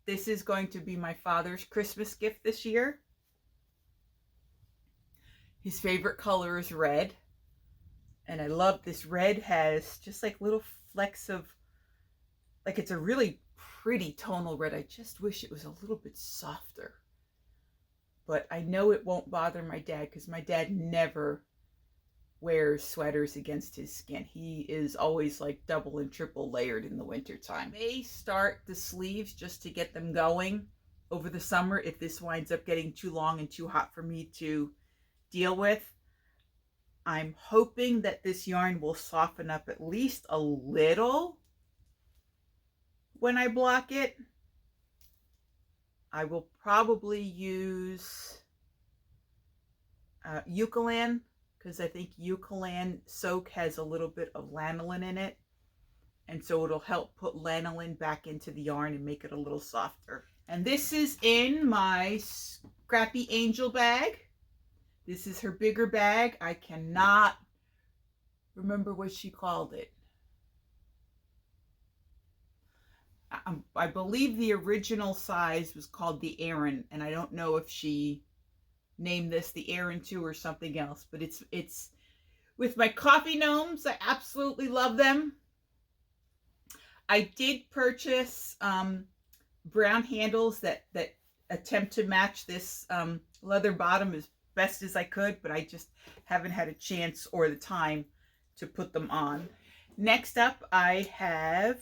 This is going to be my father's Christmas gift this year. His favorite color is red. And I love this red has just like little flecks of, like it's a really pretty tonal red. I just wish it was a little bit softer. But I know it won't bother my dad because my dad never wears sweaters against his skin. He is always like double and triple layered in the winter time. I may start the sleeves just to get them going over the summer if this winds up getting too long and too hot for me to deal with. I'm hoping that this yarn will soften up at least a little when I block it. I will probably use Eucalan, because I think Eucalan Soak has a little bit of lanolin in it. And so it'll help put lanolin back into the yarn and make it a little softer. And this is in my Scrappy Angel bag. This is her bigger bag. I cannot remember what she called it. I believe the original size was called the Aran, and I don't know if she named this the Aran 2 or something else, but it's with my coffee gnomes. I absolutely love them. I did purchase brown handles that attempt to match this leather bottom as best as I could, but I just haven't had a chance or the time to put them on. Next up, I have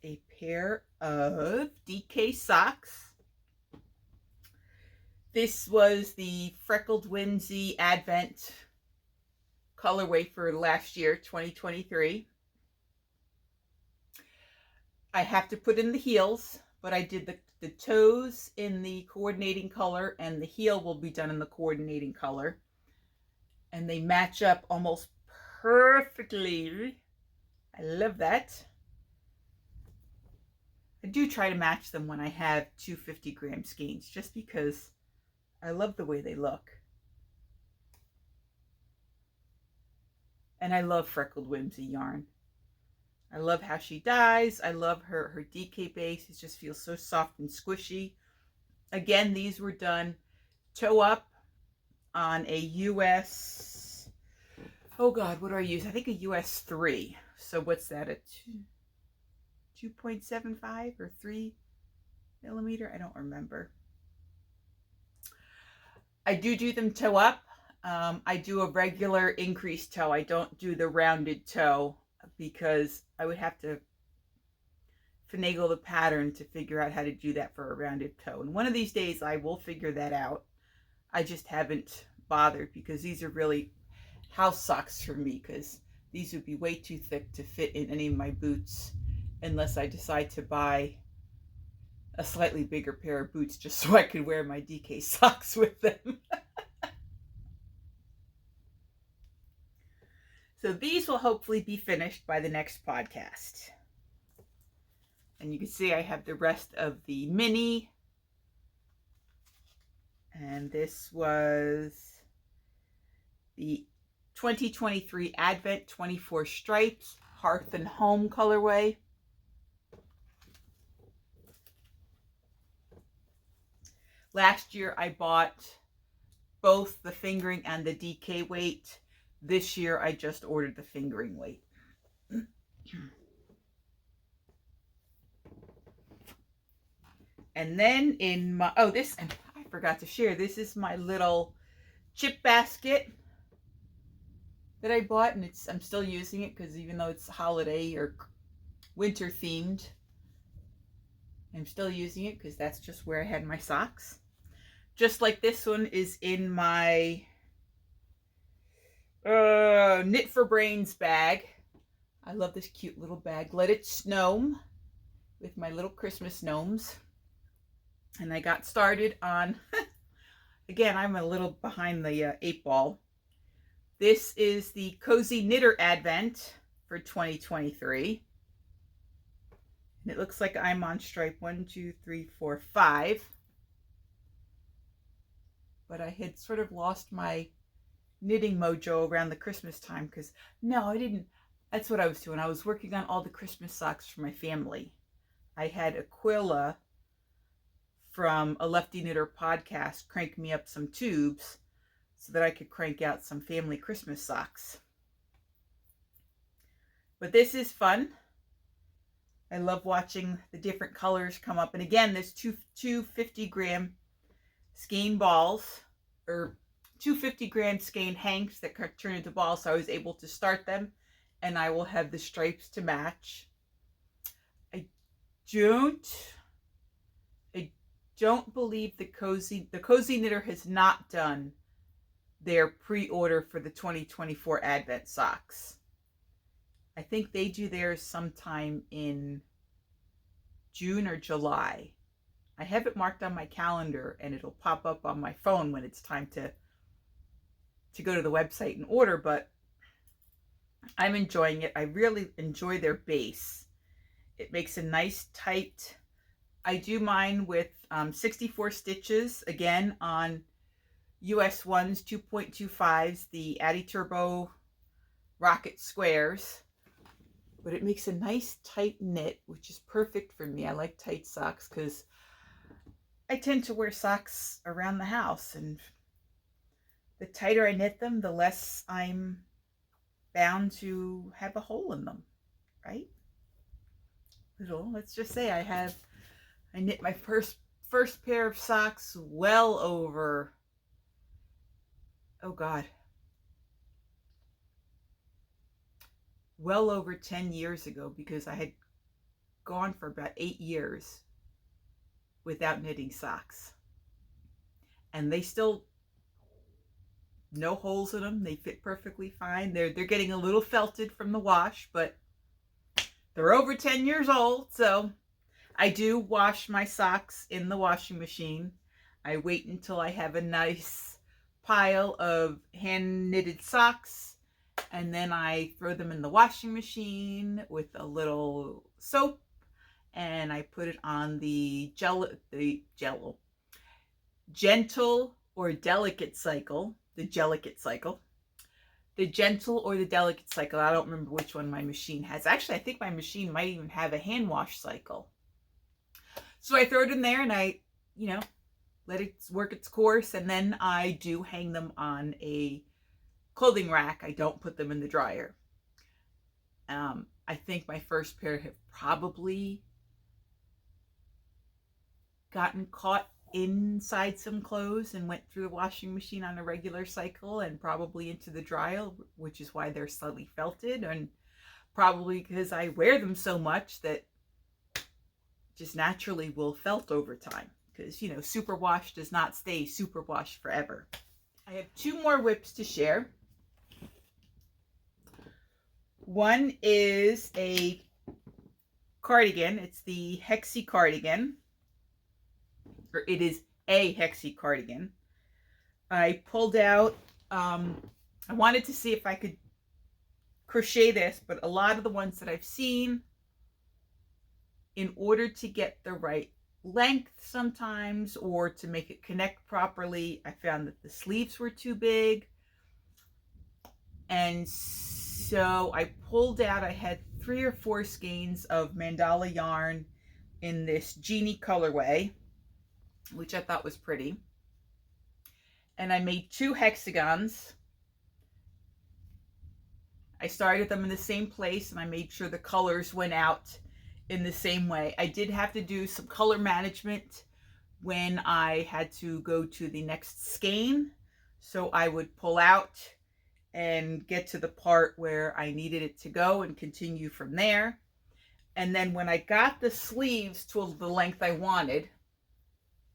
a pair of DK socks. This was the Freckled Whimsy Advent colorway for last year, 2023. I have to put in the heels, but I did the toes in the coordinating color and the heel will be done in the coordinating color. And they match up almost perfectly. I love that. I do try to match them when I have 250-gram skeins, just because I love the way they look. And I love Freckled Whimsy yarn. I love how she dyes. I love her DK base. It just feels so soft and squishy. Again, these were done toe up on a US, oh God, what do I use? I think a US 3. So what's that, a 2.75 or 3 millimeter? I don't remember. I do them toe up. I do a regular increased toe. I don't do the rounded toe because I would have to finagle the pattern to figure out how to do that for a rounded toe. And one of these days I will figure that out. I just haven't bothered because these are really house socks for me, because these would be way too thick to fit in any of my boots unless I decide to buy a slightly bigger pair of boots just so I could wear my DK socks with them. So these will hopefully be finished by the next podcast. And you can see I have the rest of the mini. And this was the 2023 Advent 24 Stripes Hearth and Home colorway. Last year I bought both the fingering and the DK weight. This year I just ordered the fingering weight. And then in my, oh, this, and I forgot to share, this is my little chip basket that I bought, and I'm still using it because even though it's holiday or winter themed, I'm still using it because that's just where I had my socks. Just like this one is in my Knit for Brains bag. I love this cute little bag. Let It Snow with my little Christmas gnomes. And I got started on, again, I'm a little behind the 8 ball. This is the Cozy Knitter Advent for 2023. And it looks like I'm on stripe 1, 2, 3, 4, 5. But I had sort of lost my knitting mojo around the Christmas time because, no, I didn't. That's what I was doing. I was working on all the Christmas socks for my family. I had Aquila from a Lefty Knitter podcast crank me up some tubes so that I could crank out some family Christmas socks. But this is fun. I love watching the different colors come up. And again, there's two 50-gram skein balls, or 250-gram skein hanks that turn into balls. So I was able to start them, and I will have the stripes to match. I don't believe the Cozy Knitter has not done their pre-order for the 2024 Advent socks. I think they do theirs sometime in June or July. I have it marked on my calendar, and it'll pop up on my phone when it's time to go to the website and order, but I'm enjoying it. I really enjoy their base. It makes a nice tight, I do mine with 64 stitches, again on US 1s, 2.25s, the Addy Turbo Rocket Squares. But it makes a nice tight knit, which is perfect for me. I like tight socks because I tend to wear socks around the house, and the tighter I knit them, the less I'm bound to have a hole in them, right? So let's just say I knit my first pair of socks well over, oh God, well over 10 years ago, because I had gone for about 8 years without knitting socks. And they still, no holes in them. They fit perfectly fine. They're getting a little felted from the wash, but they're over 10 years old. So I do wash my socks in the washing machine. I wait until I have a nice pile of hand knitted socks, and then I throw them in the washing machine with a little soap, and I put it on the gentle or delicate cycle, the gentle or the delicate cycle. I don't remember which one my machine has. Actually, I think my machine might even have a hand wash cycle. So I throw it in there and I, let it work its course, and then I do hang them on a clothing rack. I don't put them in the dryer. I think my first pair have probably gotten caught inside some clothes and went through the washing machine on a regular cycle and probably into the dryer, which is why they're slightly felted, and probably because I wear them so much that just naturally will felt over time, because superwash does not stay superwash forever. I have two more whips to share. One is a cardigan. It's the Hexi Cardigan, or it is a Hexi Cardigan. I pulled out, I wanted to see if I could crochet this, but a lot of the ones that I've seen, in order to get the right length sometimes, or to make it connect properly, I found that the sleeves were too big. And so I pulled out, I had 3 or 4 skeins of mandala yarn in this genie colorway, which I thought was pretty. And I made 2 hexagons. I started them in the same place, and I made sure the colors went out in the same way. I did have to do some color management when I had to go to the next skein. So I would pull out and get to the part where I needed it to go and continue from there. And then when I got the sleeves to the length I wanted,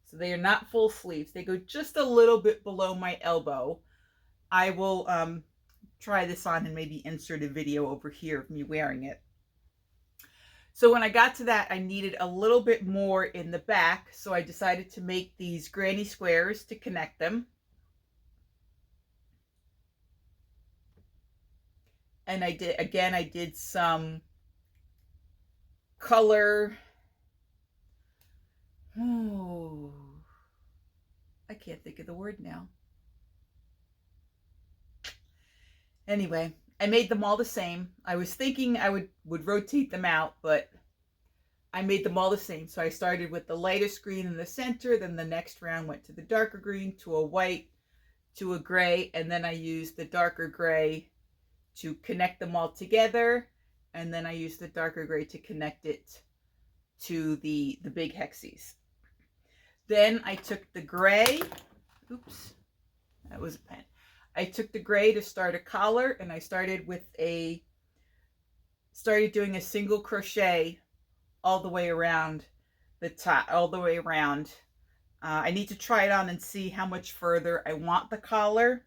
so they are not full sleeves, they go just a little bit below my elbow. I will try this on and maybe insert a video over here of me wearing it. So when I got to that, I needed a little bit more in the back, so I decided to make these granny squares to connect them. And I did some color. Oh, I can't think of the word now. Anyway, I made them all the same. I was thinking I would rotate them out, but I made them all the same. So I started with the lightest green in the center, then the next round went to the darker green, to a white, to a gray, and then I used the darker gray to connect them all together, and then I used the darker gray to connect it to the big hexes. Then I took the gray, oops, that was a pen. I took the gray to start a collar, and I started doing a single crochet all the way around the top, all the way around. I need to try it on and see how much further I want the collar,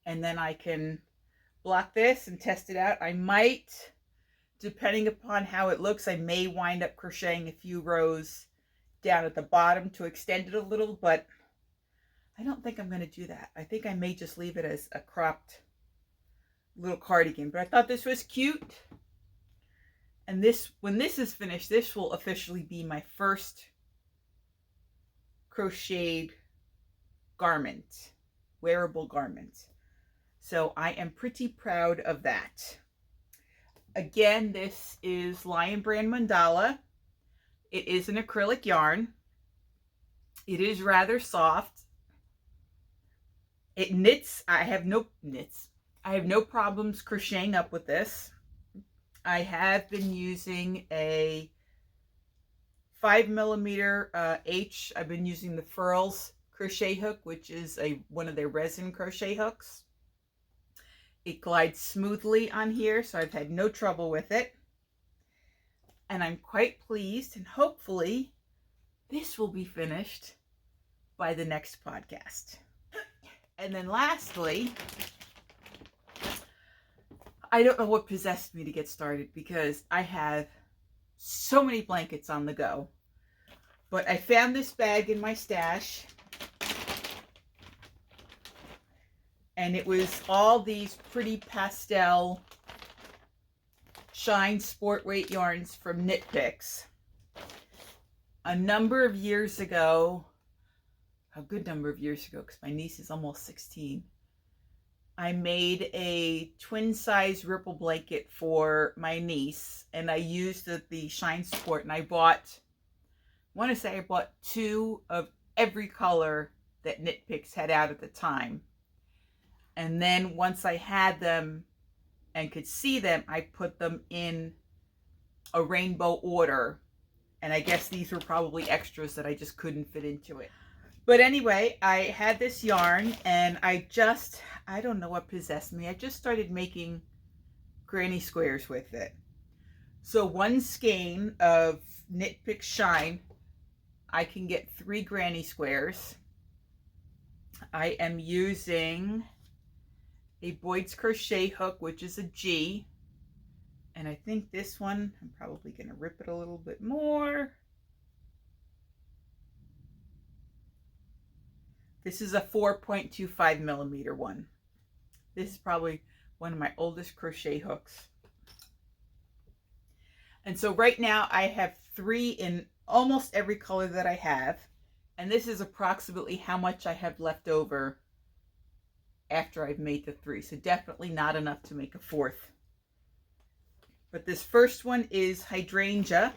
and then I can block this and test it out. I might, depending upon how it looks, I may wind up crocheting a few rows down at the bottom to extend it a little, but I don't think I'm going to do that. I think I may just leave it as a cropped little cardigan, but I thought this was cute. And this, when this is finished, this will officially be my first crocheted garment, wearable garment. So I am pretty proud of that. Again, this is Lion Brand Mandala. It is an acrylic yarn. It is rather soft. It knits. I have no problems crocheting up with this. I have been using a 5mm H. I've been using the Furls crochet hook, which is one of their resin crochet hooks. It glides smoothly on here, so I've had no trouble with it. And I'm quite pleased, and hopefully this will be finished by the next podcast. And then lastly, I don't know what possessed me to get started, because I have so many blankets on the go. But I found this bag in my stash, and it was all these pretty pastel shine sport weight yarns from Knit Picks. A number of years ago, a good number of years ago, because my niece is almost 16, I made a twin size ripple blanket for my niece, and I used the shine sport, and I want to say I bought 2 of every color that Knit Picks had out at the time. And then once I had them and could see them, I put them in a rainbow order. And I guess these were probably extras that I just couldn't fit into it. But anyway, I had this yarn, and I don't know what possessed me. I just started making granny squares with it. So 1 skein of Knit Picks Shine, I can get 3 granny squares. I am using a Boyd's crochet hook, which is a G. And I think this one, I'm probably going to rip it a little bit more. This is a 4.25 millimeter one. This is probably one of my oldest crochet hooks. And so right now I have 3 in almost every color that I have. And this is approximately how much I have left over after I've made the 3. So definitely not enough to make a 4th. But this first one is Hydrangea.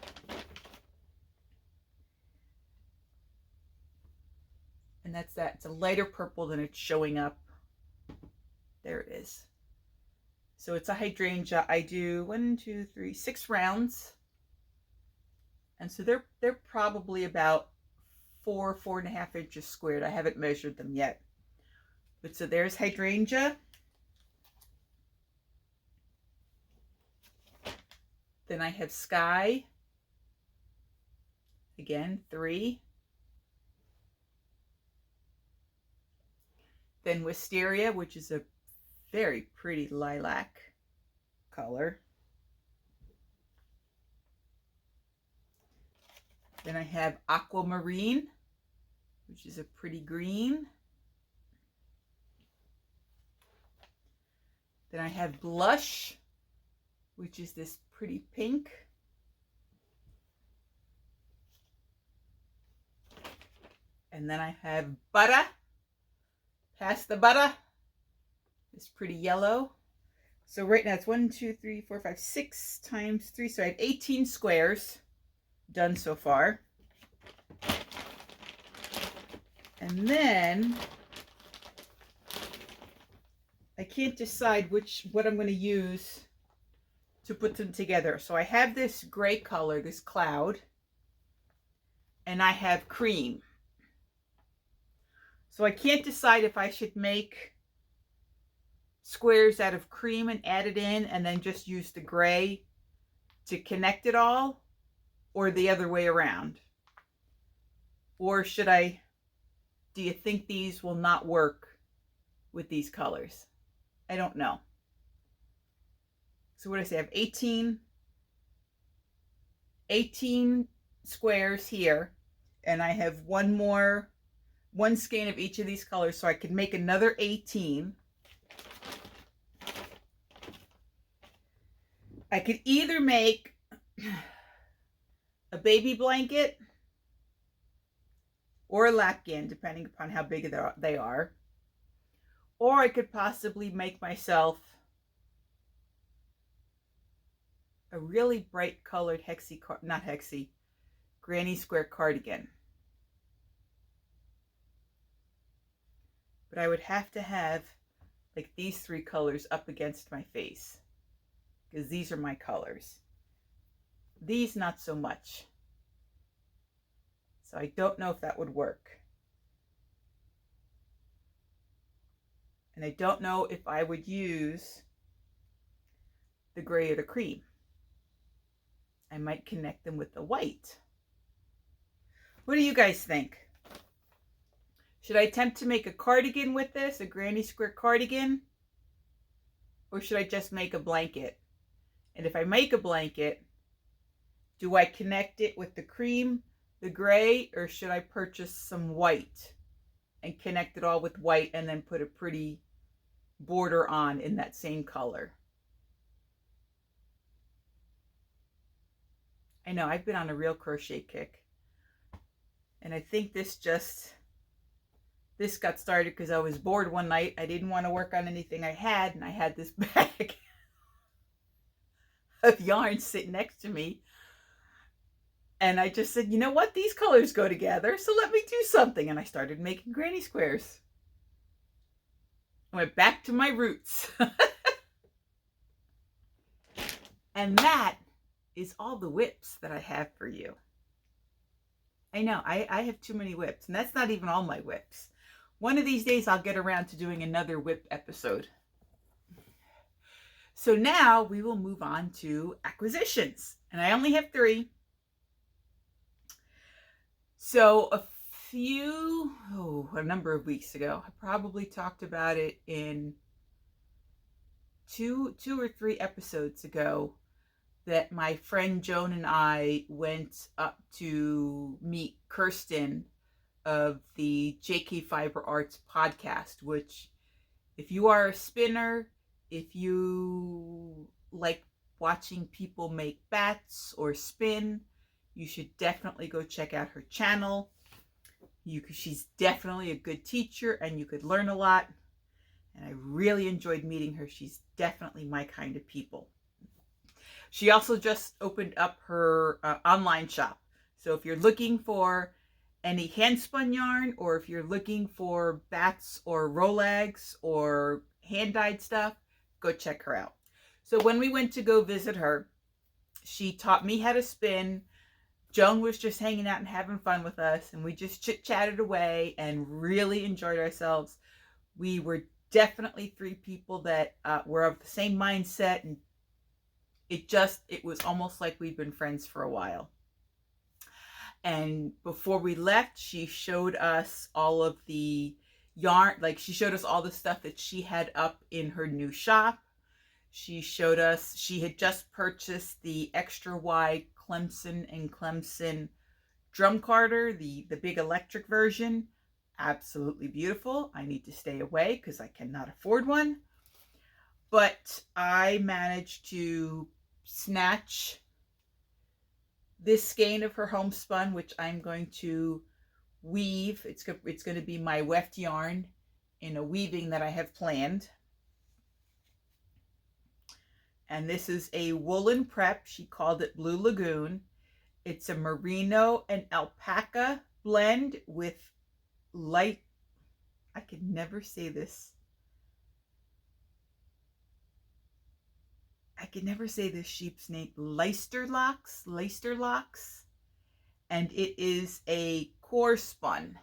And that's that. It's a lighter purple than it's showing up. There it is. So it's a hydrangea. I do 1, 2, 3, 6 rounds. And so they're probably about 4.5 inches squared. I haven't measured them yet. But so there's hydrangea. Then I have sky. Again, 3. Then wisteria, which is a very pretty lilac color. Then I have aquamarine, which is a pretty green. Then I have blush, which is this pretty pink. And then I have butter, past the butter, this pretty yellow. So right now it's 1, 2, 3, 4, 5, 6 times 3. So I have 18 squares done so far. And then I can't decide what I'm going to use to put them together. So I have this gray color, this cloud, and I have cream. So I can't decide if I should make squares out of cream and add it in and then just use the gray to connect it all, or the other way around. Or should I, do you think these will not work with these colors? I don't know. So what did I say? I have 18 squares here, and I have one skein of each of these colors, so I could make another 18. I could either make a baby blanket or a lapghan, depending upon how big they are. Or I could possibly make myself a really bright colored granny square cardigan. But I would have to have like these 3 colors up against my face, because these are my colors. These not so much. So I don't know if that would work. And I don't know if I would use the gray or the cream. I might connect them with the white. What do you guys think? Should I attempt to make a cardigan with this, a granny square cardigan? Or should I just make a blanket? And if I make a blanket, Do I connect it with the cream, the gray, or should I purchase some white and connect it all with white and then put a pretty border on in that same color? I know, I've been on a real crochet kick. And I think this got started because I was bored one night. I didn't want to work on anything I had, and I had this bag of yarn sitting next to me. And I just said, you know what? These colors go together, so let me do something. And I started making granny squares. I went back to my roots. And that is all the whips that I have for you. I know, I have too many whips, and that's not even all my whips. One of these days I'll get around to doing another whip episode. So now we will move on to acquisitions. And I only have 3. So a number of weeks ago, I probably talked about it in two or 3 episodes ago, that my friend Joan and I went up to meet Kirsten of the JK Fiber Arts podcast, which, if you are a spinner, if you like watching people make bats or spin, you should definitely go check out her channel. She's definitely a good teacher, and you could learn a lot. And I really enjoyed meeting her. She's definitely my kind of people. She also just opened up her online shop. So if you're looking for any hand-spun yarn, or if you're looking for bats or rolags or hand-dyed stuff, go check her out. So when we went to go visit her, she taught me how to spin. Joan was just hanging out and having fun with us, and we just chit-chatted away and really enjoyed ourselves. We were definitely 3 people that were of the same mindset, and it was almost like we'd been friends for a while. And before we left, she showed us all of the yarn, like she showed us all the stuff that she had up in her new shop. She showed us, she had just purchased the extra wide Clemson drum carder, the big electric version. Absolutely beautiful. I need to stay away because I cannot afford one. But I managed to snatch this skein of her homespun, which I'm going to weave. It's going to be my weft yarn in a weaving that I have planned. And this is a woolen prep. She called it Blue Lagoon. It's a merino and alpaca blend with light, I could never say this. I can never say this sheep's name. Leicester locks. And it is a core spun.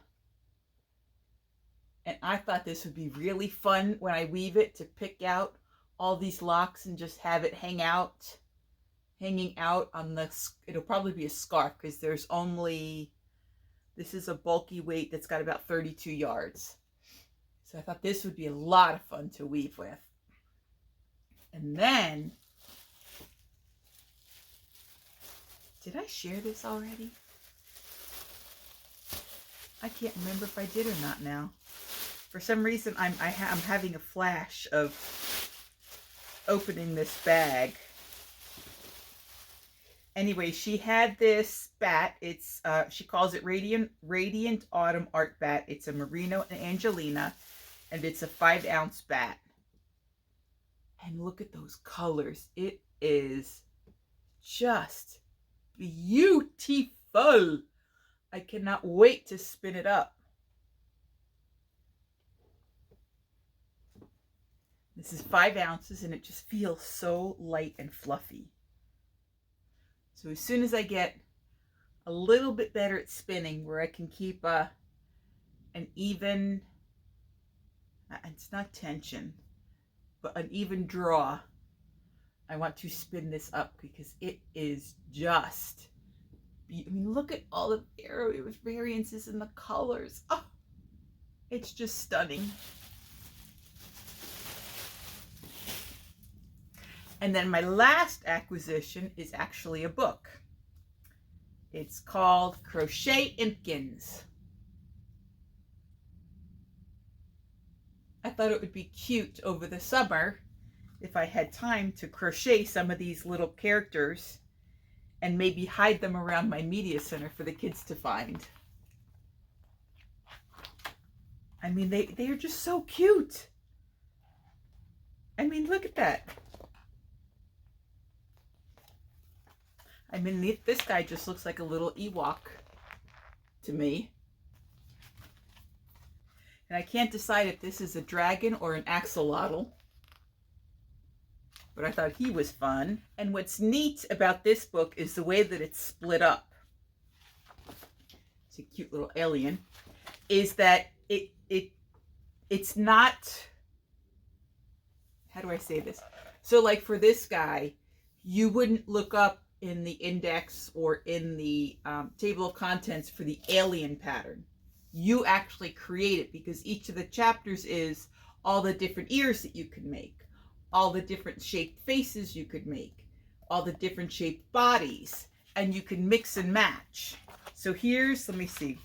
And I thought this would be really fun when I weave it, to pick out all these locks and just have it hanging out on the, it'll probably be a scarf, because this is a bulky weight that's got about 32 yards. So I thought this would be a lot of fun to weave with. And then, did I share this already? I can't remember if I did or not now. For some reason, I'm having a flash of opening this bag. Anyway, she had this bat. It's she calls it Radiant Autumn Art Bat. It's a merino and Angelina, and it's a 5-ounce bat. And look at those colors. It is just beautiful. I cannot wait to spin it up. This is 5 ounces, and it just feels so light and fluffy. So as soon as I get a little bit better at spinning, where I can keep an even, it's not tension, but an even draw, I want to spin this up, because it is just, I mean, look at all the variances in the colors. Oh, it's just stunning. And then my last acquisition is actually a book. It's called Crochet Impkins. I thought it would be cute over the summer if I had time to crochet some of these little characters and maybe hide them around my media center for the kids to find. I mean, they are just so cute. I mean, look at that. I mean, this guy just looks like a little Ewok to me. And I can't decide if this is a dragon or an axolotl. But I thought he was fun. And what's neat about this book is the way that it's split up. It's a cute little alien. Is that it's not, how do I say this? So like for this guy, you wouldn't look up in the index or in the table of contents for the alien pattern. You actually create it because each of the chapters is all the different ears that you can make, all the different shaped faces you could make, all the different shaped bodies, and you can mix and match. So here's, let me see.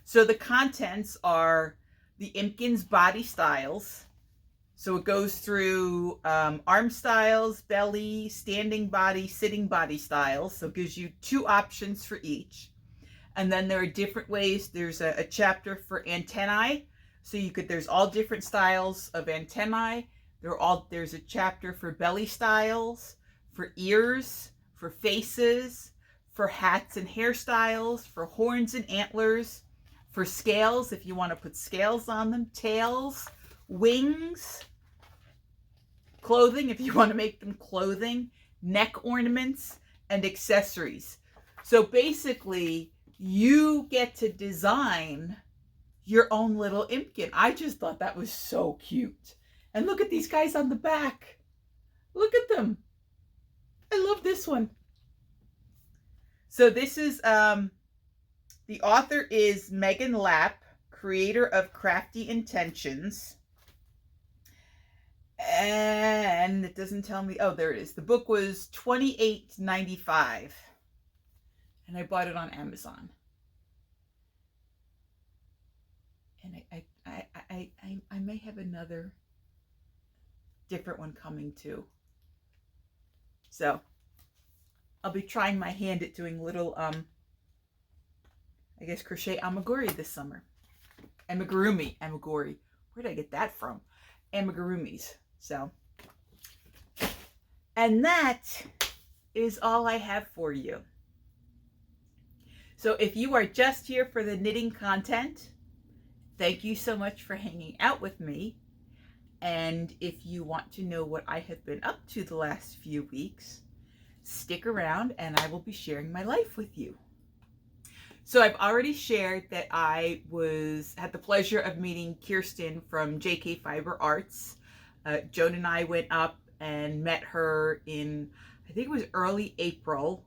So the contents are the Impkins body styles. So it goes through arm styles, belly, standing body, sitting body styles. So it gives you 2 options for each. And then there are different ways. There's a chapter for antennae. So you could, there's all different styles of antennae. There's a chapter for belly styles, for ears, for faces, for hats and hairstyles, for horns and antlers, for scales if you want to put scales on them, tails, wings, clothing if you want to make them clothing, neck ornaments, and accessories. So basically, you get to design your own little Impkin. I just thought that was so cute. And look at these guys on the back. Look at them. I love this one. So this is, the author is Megan Lapp, creator of Crafty Intentions. And it doesn't tell me, oh, there it is. The book was $28.95. And I bought it on Amazon. And I may have another different one coming too. So I'll be trying my hand at doing little, I guess, crochet amigurumi this summer. Amigurumi. Where did I get that from? Amigurumis. So, and that is all I have for you. So if you are just here for the knitting content, thank you so much for hanging out with me. And if you want to know what I have been up to the last few weeks, stick around and I will be sharing my life with you. So I've already shared that I had the pleasure of meeting Kirsten from JK Fiber Arts. Joan and I went up and met her in, I think it was early April.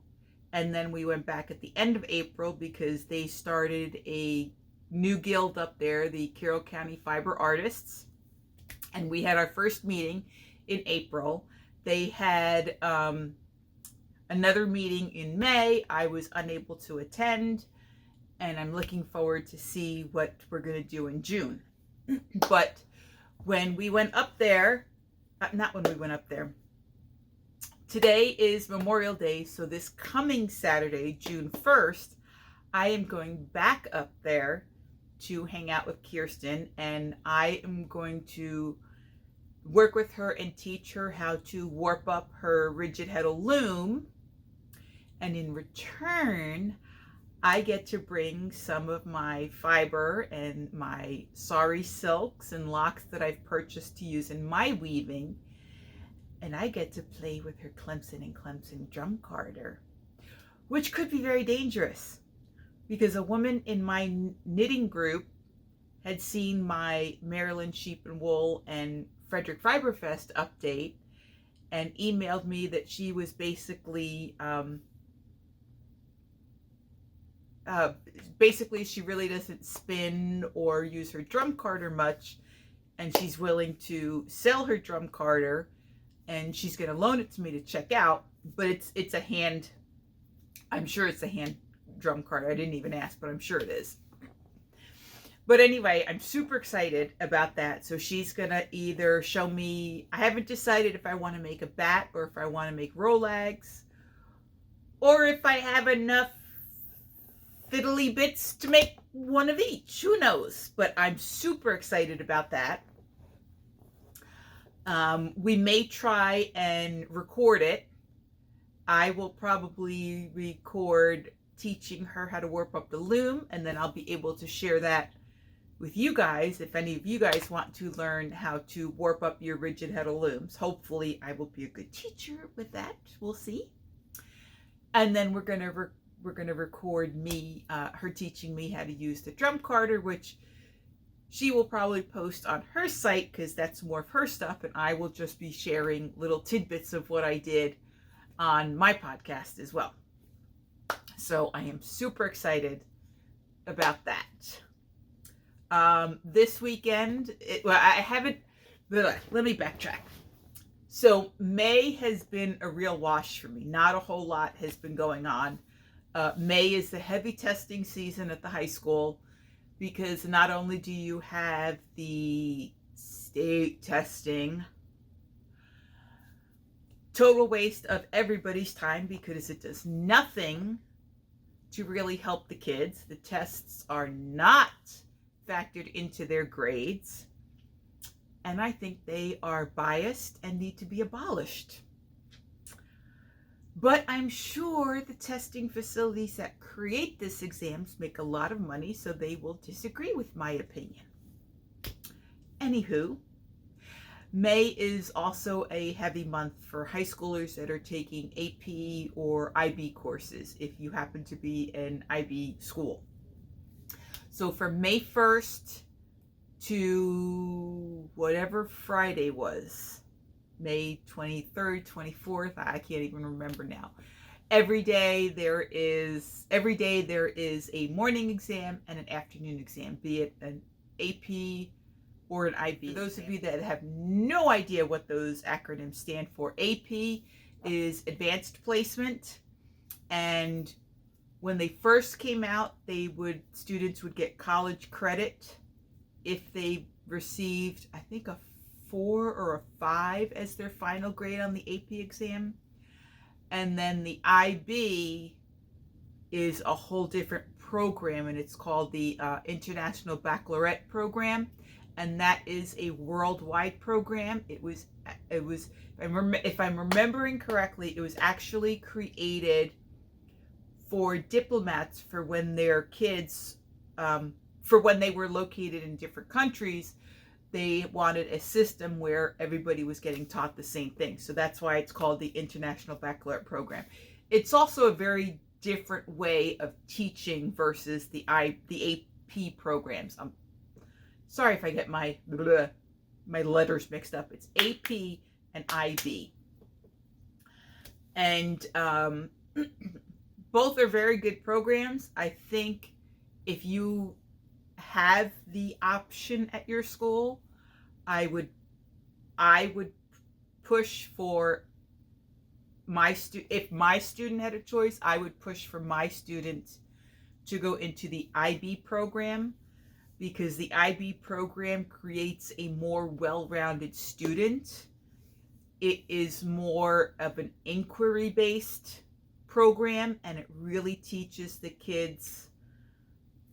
And then we went back at the end of April because they started a new guild up there, the Carroll County Fiber Artists. And we had our first meeting in April. They had another meeting in May. I was unable to attend. And I'm looking forward to see what we're going to do in June. But when we went up there, not when we went up there, today is Memorial Day, so this coming Saturday, June 1st, I am going back up there to hang out with Kirsten, and I am going to work with her and teach her how to warp up her rigid heddle loom. And in return, I get to bring some of my fiber and my sari silks and locks that I've purchased to use in my weaving. And I get to play with her Clemson and Clemson drum carder, which could be very dangerous because a woman in my knitting group had seen my Maryland Sheep and Wool and Frederick Fiberfest update and emailed me that she was basically she really doesn't spin or use her drum carder much, and she's willing to sell her drum carder, and she's going to loan it to me to check out, but it's a hand I'm sure it's a hand drum card. I didn't even ask, but I'm sure it is. But anyway, I'm super excited about that. So she's going to either show me, I haven't decided if I want to make a bat or if I want to make rolags, or if I have enough fiddly bits to make one of each. Who knows? But I'm super excited about that. We may try and record it. I will probably record teaching her how to warp up the loom, and then I'll be able to share that with you guys if any of you guys want to learn how to warp up your rigid heddle looms. Hopefully I will be a good teacher with that. We'll see. And then we're gonna record me, her teaching me how to use the drum carder, which she will probably post on her site because that's more of her stuff, and I will just be sharing little tidbits of what I did on my podcast as well. So I am super excited about that. This weekend, let me backtrack. So May has been a real wash for me. Not a whole lot has been going on. May is the heavy testing season at the high school because not only do you have the state testing, total waste of everybody's time because it does nothing to really help the kids. The tests are not factored into their grades, and I think they are biased and need to be abolished. But I'm sure the testing facilities that create these exams make a lot of money, so they will disagree with my opinion. Anywho, May is also a heavy month for high schoolers that are taking AP or IB courses, if you happen to be an IB school. So from May 1st to whatever Friday was, May 23rd, 24th, I can't even remember now. Every day there is a morning exam and an afternoon exam, be it an AP or an IB. For those of you that have no idea what those acronyms stand for, AP is Advanced Placement, and when they first came out, students would get college credit if they received, I think, a 4 or a 5 as their final grade on the AP exam. And then the IB is a whole different program, and it's called the International Baccalaureate Program, and that is a worldwide program. If I'm remembering correctly, it was actually created for diplomats for when their kids, for when they were located in different countries. They wanted a system where everybody was getting taught the same thing. So that's why it's called the International Baccalaureate Program. It's also a very different way of teaching versus the AP programs. I'm sorry if I get my letters mixed up. It's AP and IB. And both are very good programs. I think if you have the option at your school, I would push for if my student had a choice, I would push for my student to go into the IB program, because the IB program creates a more well-rounded student. It is more of an inquiry-based program, and it really teaches the kids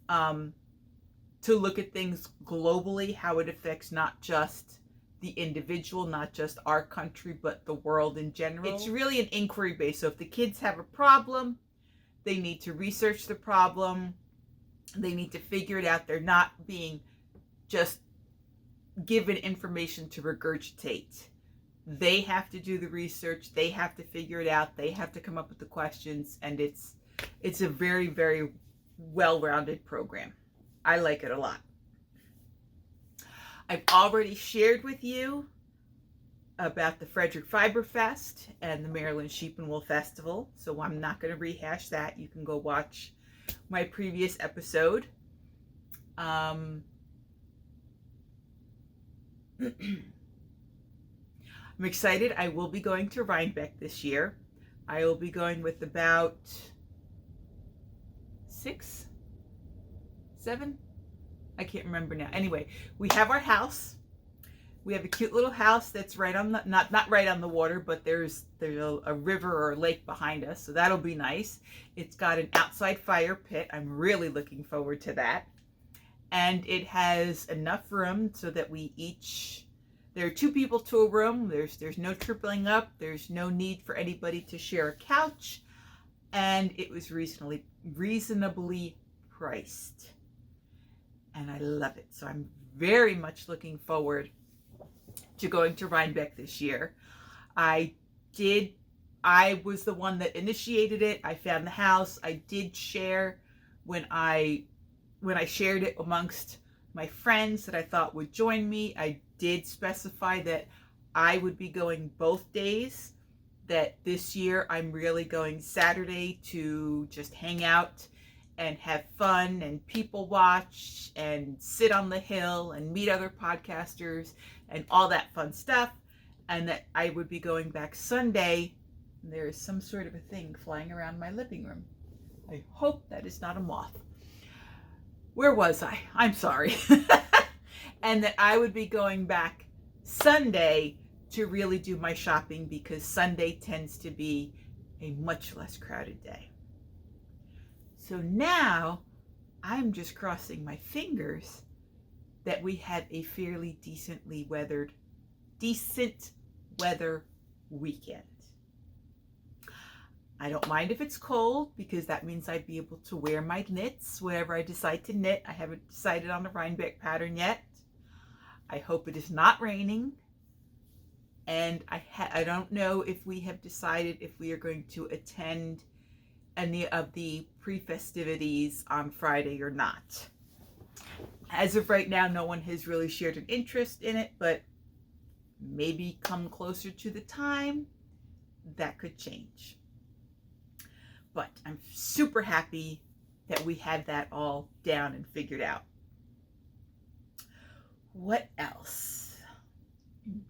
to look at things globally, how it affects not just the individual, not just our country, but the world in general. It's really an inquiry base. So if the kids have a problem, they need to research the problem. They need to figure it out. They're not being just given information to regurgitate. They have to do the research. They have to figure it out. They have to come up with the questions. And it's a very, very well-rounded program. I like it a lot. I've already shared with you about the Frederick Fiber Fest and the Maryland Sheep and Wool Festival, so I'm not going to rehash that. You can go watch my previous episode. I'm excited. I will be going to Rhinebeck this year. I will be going with about 6, 7, I can't remember now. Anyway, we have our house. We have a cute little house that's right on the, not right on the water, but there's a river or a lake behind us, so that'll be nice. It's got an outside fire pit. I'm really looking forward to that. And it has enough room so that there are 2 people to a room. There's no tripling up. There's no need for anybody to share a couch. And it was reasonably priced. And I love it. So I'm very much looking forward to going to Rhinebeck this year. I was the one that initiated it. I found the house. I did share when I shared it amongst my friends that I thought would join me. I did specify that I would be going both days, that this year I'm really going Saturday to just hang out and have fun and people watch and sit on the hill and meet other podcasters and all that fun stuff, and that I would be going back Sunday. There is some sort of a thing flying around my living room. I hope that is not a moth. Where was I? I'm sorry. And that I would be going back Sunday to really do my shopping, because Sunday tends to be a much less crowded day. So now I'm just crossing my fingers that we had a fairly decent weather weekend. I don't mind if it's cold, because that means I'd be able to wear my knits whenever I decide to knit. I haven't decided on the Rhinebeck pattern yet. I hope it is not raining. And I don't know if we have decided if we are going to attend any of the pre-festivities on Friday or not. As of right now, no one has really shared an interest in it, but maybe come closer to the time, that could change. But I'm super happy that we had that all down and figured out. What else?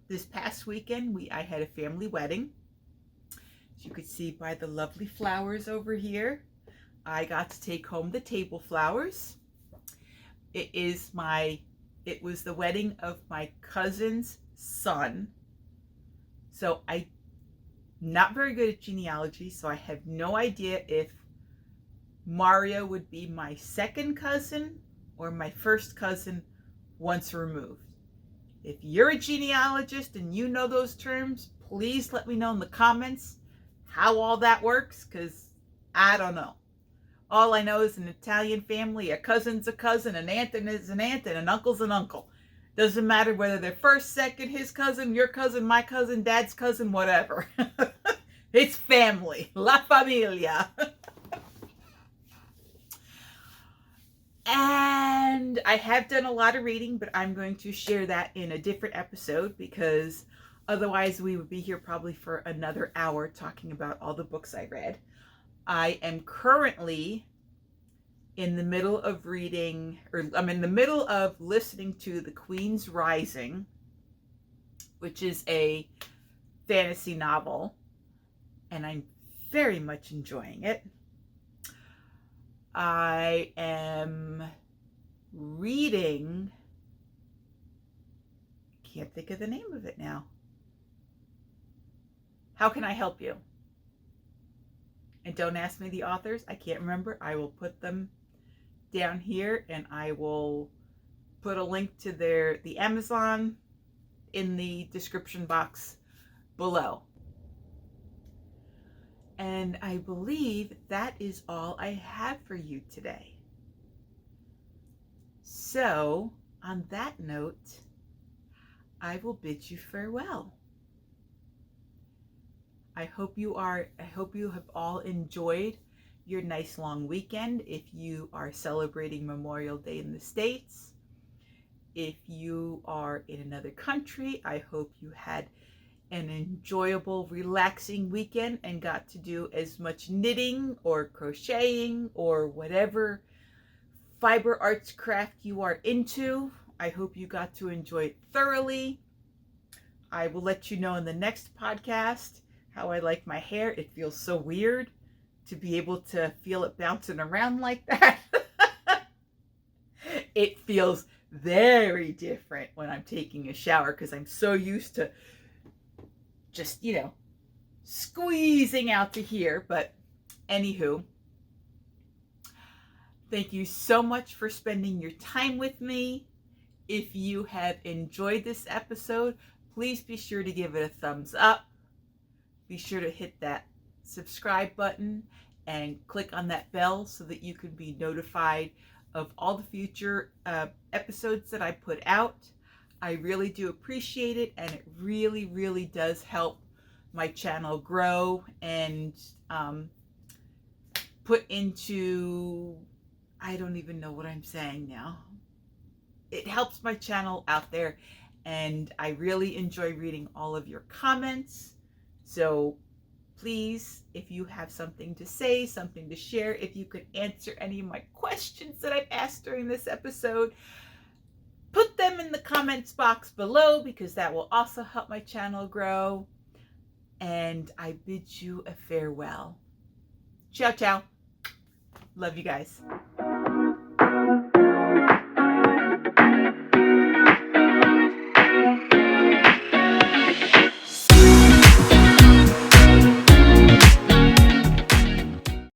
This past weekend, I had a family wedding. As you could see by the lovely flowers over here, I got to take home the table flowers. It was the wedding of my cousin's son. So I'm not very good at genealogy, so I have no idea if Mario would be my second cousin or my first cousin once removed. If you're a genealogist and you know those terms, please let me know in the comments how all that works, because I don't know. All I know is an Italian family, a cousin's a cousin, an aunt is an aunt, and an uncle's an uncle. Doesn't matter whether they're first, second, his cousin, your cousin, my cousin, dad's cousin, whatever. It's family. La familia. And I have done a lot of reading, but I'm going to share that in a different episode, because otherwise we would be here probably for another hour talking about all the books I read. I am currently in the middle of I'm in the middle of listening to The Queen's Rising, which is a fantasy novel, and I'm very much enjoying it. I am reading, can't think of the name of it now. How Can I Help You? And don't ask me the authors. I can't remember. I will put them down here, and I will put a link to the Amazon in the description box below. And I believe that is all I have for you today. So, on that note, I will bid you farewell. I hope you have all enjoyed your nice long weekend. If you are celebrating Memorial Day in the States, if you are in another country, I hope you had an enjoyable, relaxing weekend and got to do as much knitting or crocheting or whatever fiber arts craft you are into. I hope you got to enjoy it thoroughly. I will let you know in the next podcast how I like my hair. It feels so weird to be able to feel it bouncing around like that. It feels very different when I'm taking a shower because I'm so used to just, you know, squeezing out to here. But anywho, thank you so much for spending your time with me. If you have enjoyed this episode, please be sure to give it a thumbs up. Be sure to hit that subscribe button and click on that bell so that you can be notified of all the future episodes that I put out. I really do appreciate it, and it really, really does help my channel grow and put into, I don't even know what I'm saying now. It helps my channel out there, and I really enjoy reading all of your comments. So please, if you have something to say, something to share, if you could answer any of my questions that I've asked during this episode, put them in the comments box below, because that will also help my channel grow. And I bid you a farewell. Ciao, ciao. Love you guys.